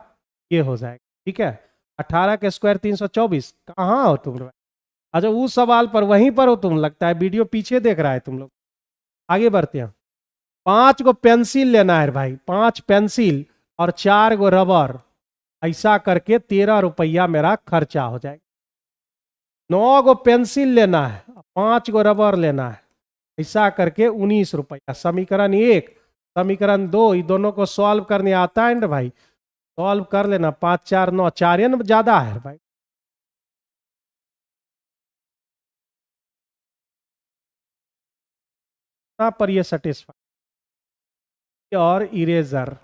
ये हो जाएगा। ठीक है, 18 के स्क्वायर 324, कहाँ हो तुम लोग? अच्छा उस सवाल पर वहीं पर हो तुम, लगता है वीडियो पीछे देख रहा है तुम लोग। आगे बढ़ते हैं। 5 गो पेंसिल लेना है भाई, 5 पेंसिल और 4 गो रबर, ऐसा करके 13 रुपया मेरा खर्चा हो जाएगा। 9 गो पेंसिल लेना है, 5 गो रबर लेना है, ऐसा करके 19 रुपया। समीकरण 1, समीकरण 2, ये दोनों को सॉल्व करने आता है ना भाई, सॉल्व कर लेना। 5 4 9, 4 न ज्यादा है भाई। पर ये सेटिस्फाई और इरेजर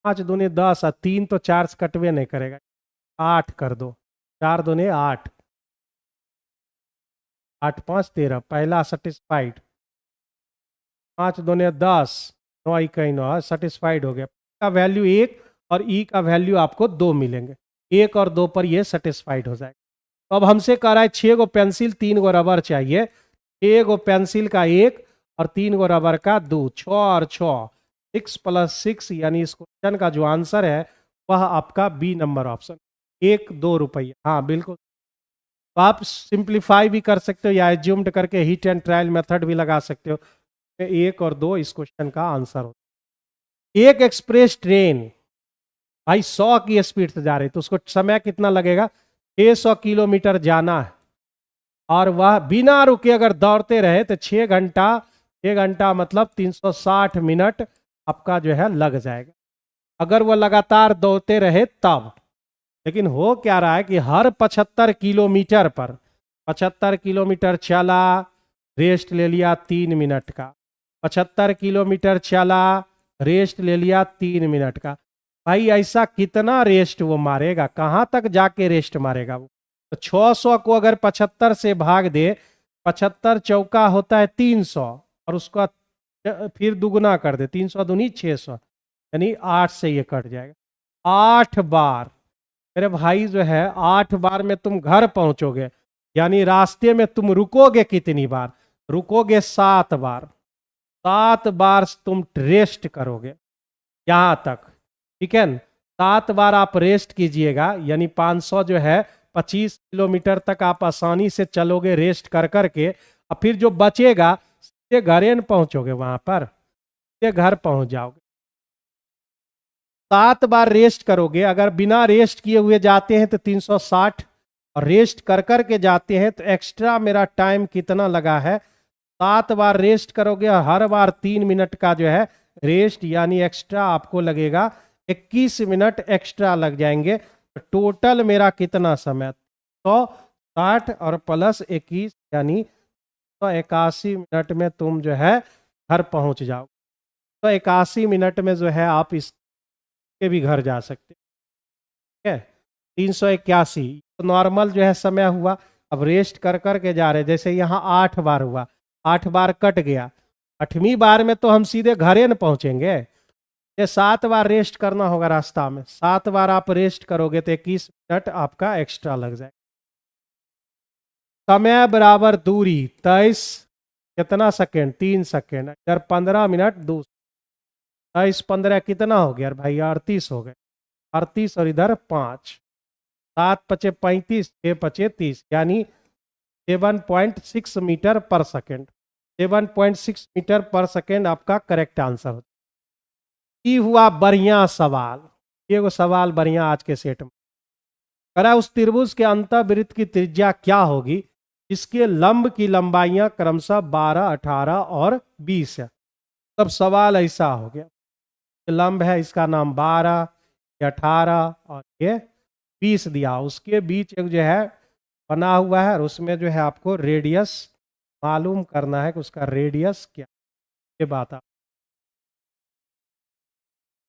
5 दूने 10 और 3 तो 4 से कटवे नहीं करेगा, 8 कर दो, 4 दूने 8, 8 5 13, पहला सेटिस्फाइड, 5 दूने 10, 9 इकाई 9, सेटिस्फाइड हो गया का वैल्यू 1 और ई का वैल्यू आपको 2 मिलेंगे, 1 और 2 पर ये सेटिस्फाइड हो जाएगा। तो अब हमसे कह रहा है 6 गो पेंसिल 3 गो रबर चाहिए, 6 गो पेंसिल का 1 और 3 गो रबर का 2, 6 और 6, 6 + 6, यानी इस क्वेश्चन का जो आंसर है वह आपका बी नंबर ऑप्शन, 1-2 रुपये। हाँ बिल्कुल, तो आप सिंप्लीफाई भी कर सकते हो या एज्यूम्ड करके हिट एंड ट्रायल मेथड भी लगा सकते हो। 1 और 2 इस क्वेश्चन का आंसर हो। एक एक्सप्रेस ट्रेन भाई 100 की स्पीड से जा रही, तो उसको समय कितना लगेगा, 600 किलोमीटर जाना है, और वह बिना रुके अगर दौड़ते रहे तो 6 घंटा, 6 घंटा मतलब 360 मिनट आपका जो है लग जाएगा, अगर वह लगातार दौड़ते रहे तब। लेकिन हो क्या रहा है कि हर 75 किलोमीटर पर, 75 किलोमीटर चला, रेस्ट ले लिया 3 मिनट का, 75 किलोमीटर चला, रेस्ट ले लिया 3 मिनट का, भाई ऐसा कितना रेस्ट वो मारेगा, कहाँ तक जाके रेस्ट मारेगा वो। तो 600 को अगर 75 से भाग दे, 75 चौका होता है 300, और उसका फिर दुगुना कर दे, 300 दूनी 600, यानी 8 से ये कट जाएगा। 8 बार मेरे भाई जो है, 8 बार में तुम घर पहुंचोगे, यानी रास्ते में तुम रुकोगे कितनी बार, रुकोगे 7 बार, 7 बार तुम रेस्ट करोगे यहां तक, ठीक है न? 7 बार आप रेस्ट कीजिएगा, यानी 500 जो है 25 किलोमीटर तक आप आसानी से चलोगे रेस्ट कर करके, और फिर जो बचेगा सीधे घरे न पहुंचोगे, वहां पर सीधे घर पहुंच जाओगे। 7 बार रेस्ट करोगे, अगर बिना रेस्ट किए हुए जाते हैं तो 360, और रेस्ट कर कर के जाते हैं तो एक्स्ट्रा मेरा टाइम कितना लगा है, 7 बार रेस्ट करोगे, हर बार 3 मिनट का जो है रेस्ट, यानी एक्स्ट्रा आपको लगेगा 21 मिनट एक्स्ट्रा लग जाएंगे। टोटल मेरा कितना समय, 160 और प्लस 21, यानी 181 मिनट में तुम जो है घर पहुंच जाओ। तो 81 मिनट में जो है आप इसके भी घर जा सकते, ठीक है। 381 तो नॉर्मल जो है समय हुआ, अब रेस्ट कर कर के जा रहे, जैसे यहाँ 8 बार हुआ, 8 बार कट गया, 8वीं बार में तो हम सीधे घरे न पहुंचेंगे, ये 7 बार रेस्ट करना होगा रास्ता में, 7 बार आप रेस्ट करोगे तो 21 मिनट आपका एक्स्ट्रा लग जाए। समय बराबर दूरी 23 कितना सेकेंड, 3 सेकेंड, इधर 15 मिनट, 23 15 कितना हो गया भाई, 38 हो गए, 38 और इधर 5, 7 पचे 35, 6 पचे 30, यानी 7.6 मीटर पर सेकेंड, 7.6 मीटर पर सेकेंड आपका करेक्ट आंसर होता। ये हुआ बढ़िया सवाल, ये वो सवाल बढ़िया आज के सेट में करा। उस त्रिभुज के अंतःवृत्त की त्रिज्या क्या होगी इसके लंब की लंबाइयां क्रमशः 12, 18 और 20 है। तब सवाल ऐसा हो गया, लंब है इसका नाम 12, 18 और ये 20 दिया, उसके बीच एक जो है बना हुआ है, और उसमें जो है आपको रेडियस मालूम करना है कि उसका रेडियस क्या, ये बात आप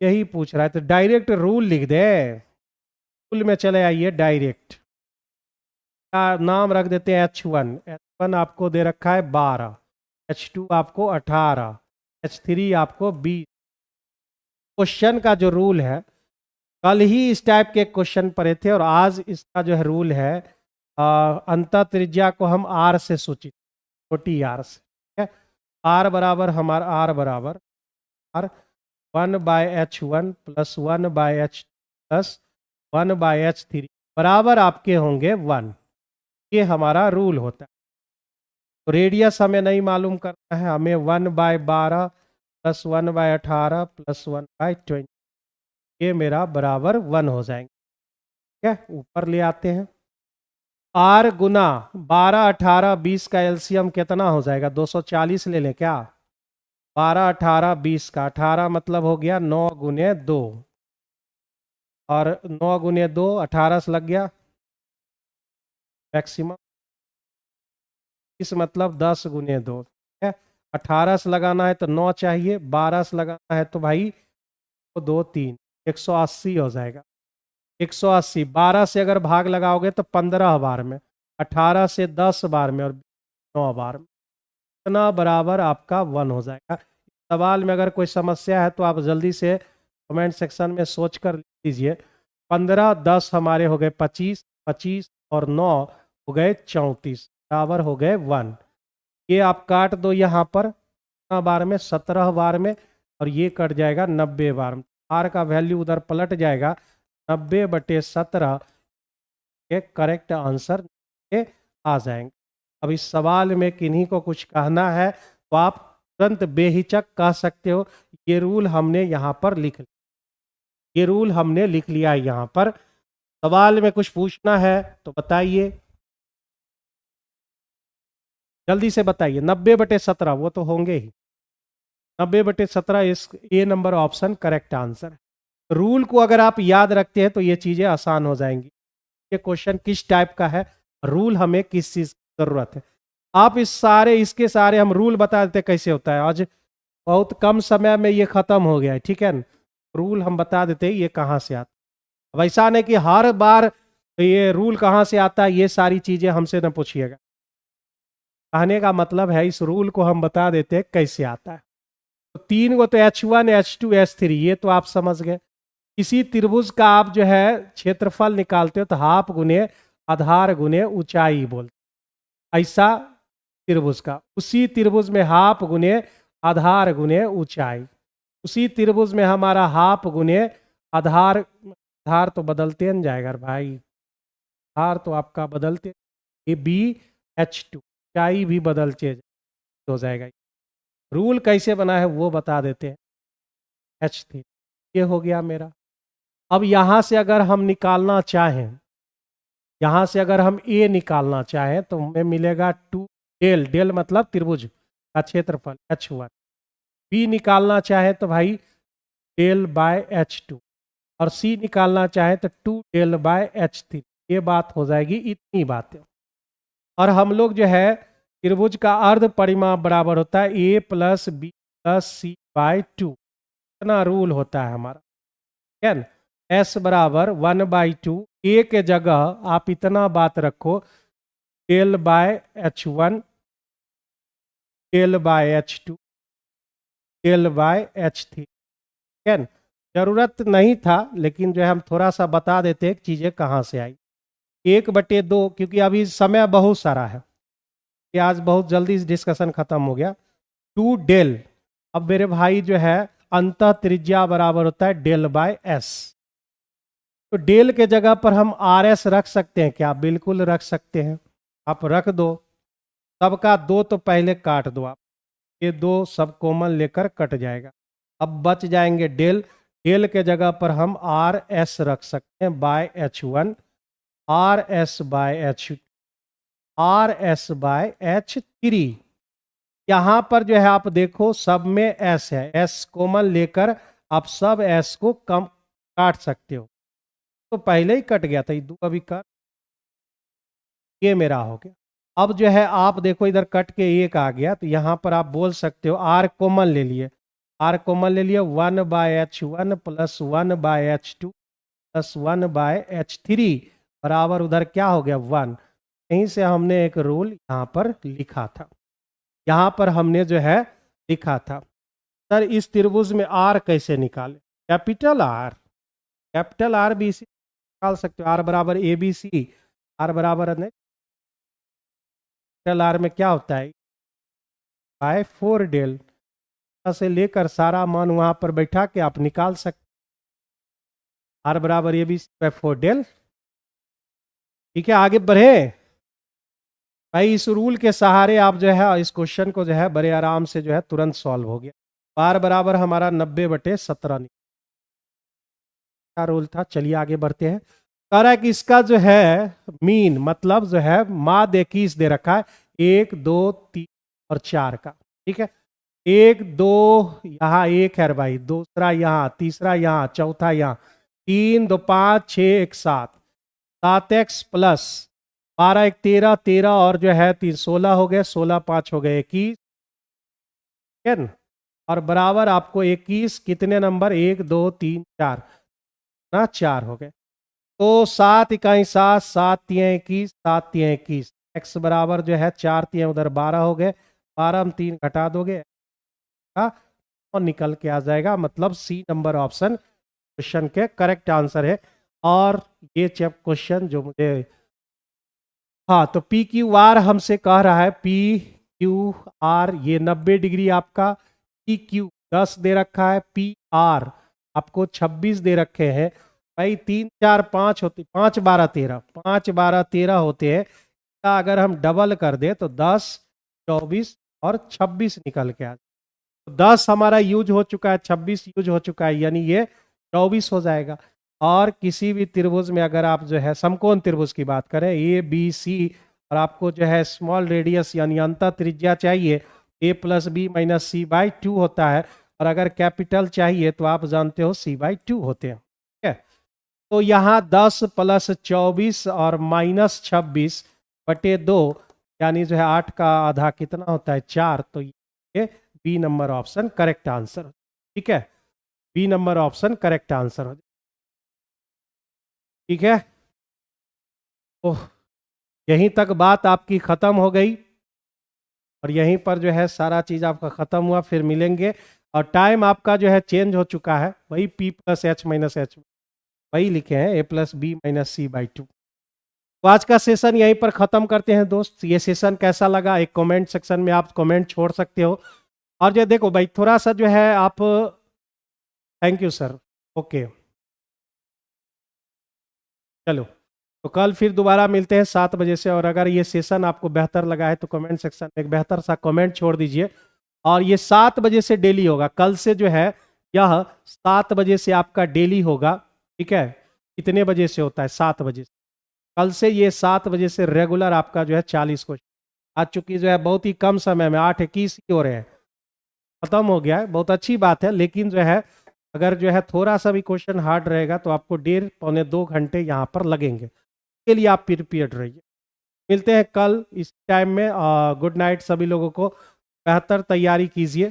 यही पूछ रहा है। तो डायरेक्ट रूल लिख दे, रूल में चले आइए, डायरेक्ट का नाम रख देते हैं H1, H1 आपको दे रखा है 12, H2 आपको 18, H3 आपको 20। क्वेश्चन का जो रूल है, कल ही इस टाइप के क्वेश्चन पढ़े थे, और आज इसका जो है रूल है, अंतः त्रिज्या को हम R से सूचित, छोटी R से, ठीक है। R बराबर हमारा R बराबर R 1/H1 + 1/H plus 1/H3 बराबर आपके होंगे 1, ये हमारा रूल होता है। तो रेडियस हमें नहीं मालूम करना है, हमें 1/12 + 1/18 + 1/20, ये मेरा बराबर 1 हो जाएंगे, ठीक है। ऊपर ले आते हैं, R गुना 12, 18, 20 का एलसीएम कितना हो जाएगा, 240 ले लें क्या, 12, 18, 20 का 18 मतलब हो गया 9 गुने 2, और 9 गुने 2 18 से लग गया मैक्सिमम, इस मतलब 10 गुने 2, है 18 से लगाना है तो 9 चाहिए, 12 से लगाना है तो भाई 2 3 180 हो जाएगा। 180 12 से अगर भाग लगाओगे तो 15 बार में, 18 से 10 बार में और 9 बार में, इतना बराबर आपका 1 हो जाएगा। सवाल में अगर कोई समस्या है तो आप जल्दी से कमेंट सेक्शन में सोच कर लिख दीजिए। 15 10 हमारे हो गए 25, 25 और 9 हो गए 34, बराबर हो गए 1। ये आप काट दो यहाँ पर कितना बार में, 17 बार में, और ये कट जाएगा 90 बार में। आर का वैल्यू उधर पलट जाएगा, 90/17 के करेक्ट आंसर के आ जाएंगे। अब इस सवाल में किन्हीं को कुछ कहना है तो आप तुरंत बेहिचक कह सकते हो। ये रूल हमने यहाँ पर लिख लिया, ये रूल हमने लिख लिया है यहाँ पर। सवाल में कुछ पूछना है तो बताइए, जल्दी से बताइए। 90/17 वो तो होंगे ही, 90/17 इस ए नंबर ऑप्शन करेक्ट आंसर है। रूल को अगर आप याद रखते हैं तो ये चीजें आसान हो जाएंगी। ये क्वेश्चन किस टाइप का है, रूल हमें किस चीज की जरूरत है, आप इस सारे इसके सारे हम रूल बता देते कैसे होता है। आज बहुत कम समय में ये खत्म हो गया है, ठीक है ना। रूल हम बता देते ये कहाँ से आता है। अब ऐसा नहीं कि हर बार ये रूल कहाँ से आता है ये सारी चीजें हमसे न पूछिएगा। कहने का मतलब है इस रूल को हम बता देते हैं कैसे आता है। तो 3 को तो H1 H2 H3 ये तो आप समझ गए। किसी त्रिभुज का आप जो है क्षेत्रफल निकालते हो तो हाफ गुने आधार गुने ऊंचाई बोलते, ऐसा त्रिभुज का, उसी त्रिभुज में हाफ गुने आधार गुने ऊंचाई, उसी त्रिभुज में हमारा हाफ गुने आधार, आधार तो बदलते न जाएगा भाई, आधार तो आपका बदलते, ये BH2 ऊंचाई भी बदलते हो जाएगा। रूल कैसे बना है वो बता देते हैं। H3 ये हो गया मेरा। अब यहां से अगर हम निकालना चाहें, यहां से अगर हम ए निकालना चाहें तो हमें मिलेगा 2 डेल, डेल मतलब त्रिभुज का क्षेत्रफल H1। बी निकालना चाहे तो भाई डेल बाय H2, और सी निकालना चाहे तो 2 डेल बाय H3। ये बात हो जाएगी, इतनी बातें। और हम लोग जो है त्रिभुज का अर्ध परिमाप बराबर होता है A + B + C / 2, इतना रूल होता है हमारा, ठीक है ना। S बराबर 1/2, A के जगह आप इतना बात रखो del by H1 del by H2 del by H3, ठीक है ना। जरूरत नहीं था लेकिन जो है हम थोड़ा सा बता देते हैं चीजें कहाँ से आई। 1/2 क्योंकि अभी समय बहुत सारा है, ये आज बहुत जल्दी डिस्कशन खत्म हो गया। 2 डेल, अब मेरे भाई जो है अंतः त्रिज्या बराबर होता है डेल बाय S। तो डेल के जगह पर हम RS रख सकते हैं क्या, बिल्कुल रख सकते हैं, आप रख दो। सबका 2 तो पहले काट दो आप, ये 2 सब कॉमन लेकर कट जाएगा। अब बच जाएंगे डेल, डेल के जगह पर हम RS रख सकते हैं by H1, RS by H2, RS by H3। यहां पर जो है आप देखो सब में S है, S कॉमन लेकर आप सब S को कम काट सकते हो। तो पहले ही कट गया था, ये 2 अभी काट, ये मेरा हो गया। अब जो है आप देखो इधर कट के 1 आ गया, तो यहां पर आप बोल सकते हो R कॉमन ले लिए, R कॉमन ले लिए 1/H1 + 1/H2 + 1/H3 बराबर उधर क्या हो गया 1। यहीं से हमने एक रूल यहाँ पर लिखा था, यहाँ पर हमने जो है लिखा था। सर इस त्रिभुज में R कैसे निकाले, कैपिटल R भी इसी निकाल सकते हो। R बराबर ABC, R बराबर नहीं, कैपिटल R में क्या होता है बाय 4 डेल, से लेकर सारा मान वहां पर बैठा के आप निकाल सकते। R बराबर ABC बाय 4 डेल, ठीक है। आगे बढ़े भाई, इस रूल के सहारे आप जो है इस क्वेश्चन को जो है बड़े आराम से जो है तुरंत सॉल्व हो गया। R बराबर हमारा 90/17 का रूल था। चलिए आगे बढ़ते हैं। कह रहा है कि इसका जो है मीन मतलब जो है माध्य 21 दे रखा है, 1 2 3 और 4 का, ठीक है। 1 2 यहाँ 1 है भाई, दूसरा यहाँ, तीसरा यहाँ, चौथा यहाँ, 3 2 5 6 1 7, 7x प्लस 12 1 13, 13 और जो है 3 16 हो गए, 16 5 हो गए 21, है ना, और बराबर आपको 21 कितने नंबर 1 2 3 4 ना 4 हो गए। तो 7 इकाई 7 7 तिया 21 7 तिया 21 x बराबर जो है 4 तिया उधर 12 हो गए, 12 में 3 घटा दोगे और निकल के आ जाएगा। मतलब सी नंबर ऑप्शन क्वेश्चन के करेक्ट आंसर है। और ये चैप क्वेश्चन जो मुझे, हाँ तो पी क्यू आर हमसे कह रहा है, पी क्यू आर ये 90 डिग्री आपका, पी क्यू 10 दे रखा है, पी आर आपको 26 दे रखे हैं। भाई 3 4 5 होते, 5 12 13, 5 12 13 होते हैं। अगर हम डबल कर दे तो 10 24 और 26 निकल के आ, तो 10 हमारा यूज हो चुका है, 26 यूज हो चुका है, यानी ये 24 हो जाएगा। और किसी भी त्रिभुज में अगर आप जो है समकोण त्रिभुज की बात करें ए बी सी, और आपको जो है स्मॉल रेडियस यानी अंतः त्रिज्या चाहिए, A plus B minus C by 2 होता है, और अगर कैपिटल चाहिए तो आप जानते हो सी बाई 2 होते हैं। ठीक है, तो यहाँ 10 प्लस 24 और माइनस 26 बटे 2 यानी जो है 8 का आधा कितना होता है 4, तो ये B number option correct answer. ठीक है, B number option correct answer हो। ठीक है, तो यहीं तक बात आपकी खत्म हो गई, और यहीं पर जो है सारा चीज आपका खत्म हुआ। फिर मिलेंगे, और टाइम आपका जो है चेंज हो चुका है, वही p plus H minus H वही लिखे हैं, a plus B minus C by 2। तो आज का सेशन यहीं पर खत्म करते हैं दोस्त। ये सेशन कैसा लगा एक कमेंट सेक्शन में आप कमेंट छोड़ सकते हो। और जो देखो भाई थोड़ा सा जो है आप, थैंक यू सर, ओके चलो, तो कल फिर दोबारा मिलते हैं 7 बजे से। और अगर ये सेशन आपको बेहतर लगा है तो कमेंट सेक्शन में एक बेहतर सा कमेंट छोड़ दीजिए। और ये 7 बजे से डेली होगा, कल से जो है यह 7 बजे से आपका डेली होगा। ठीक है, कितने बजे से होता है 7 बजे से, कल से ये 7 बजे से रेगुलर आपका जो है 40 क्वेश्चन। आज चूंकि जो है बहुत ही कम समय में 8:21 ही हो रहे हैं, खत्म हो गया है, बहुत अच्छी बात है। लेकिन जो है अगर जो है थोड़ा सा भी क्वेश्चन हार्ड रहेगा तो आपको 1.5 पौने 2 घंटे यहाँ पर लगेंगे, के लिए आप प्रिपेयर्ड रहिए। मिलते हैं कल इस टाइम में। गुड नाइट सभी लोगों को, बेहतर तैयारी कीजिए।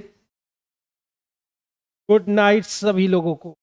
गुड नाइट सभी लोगों को।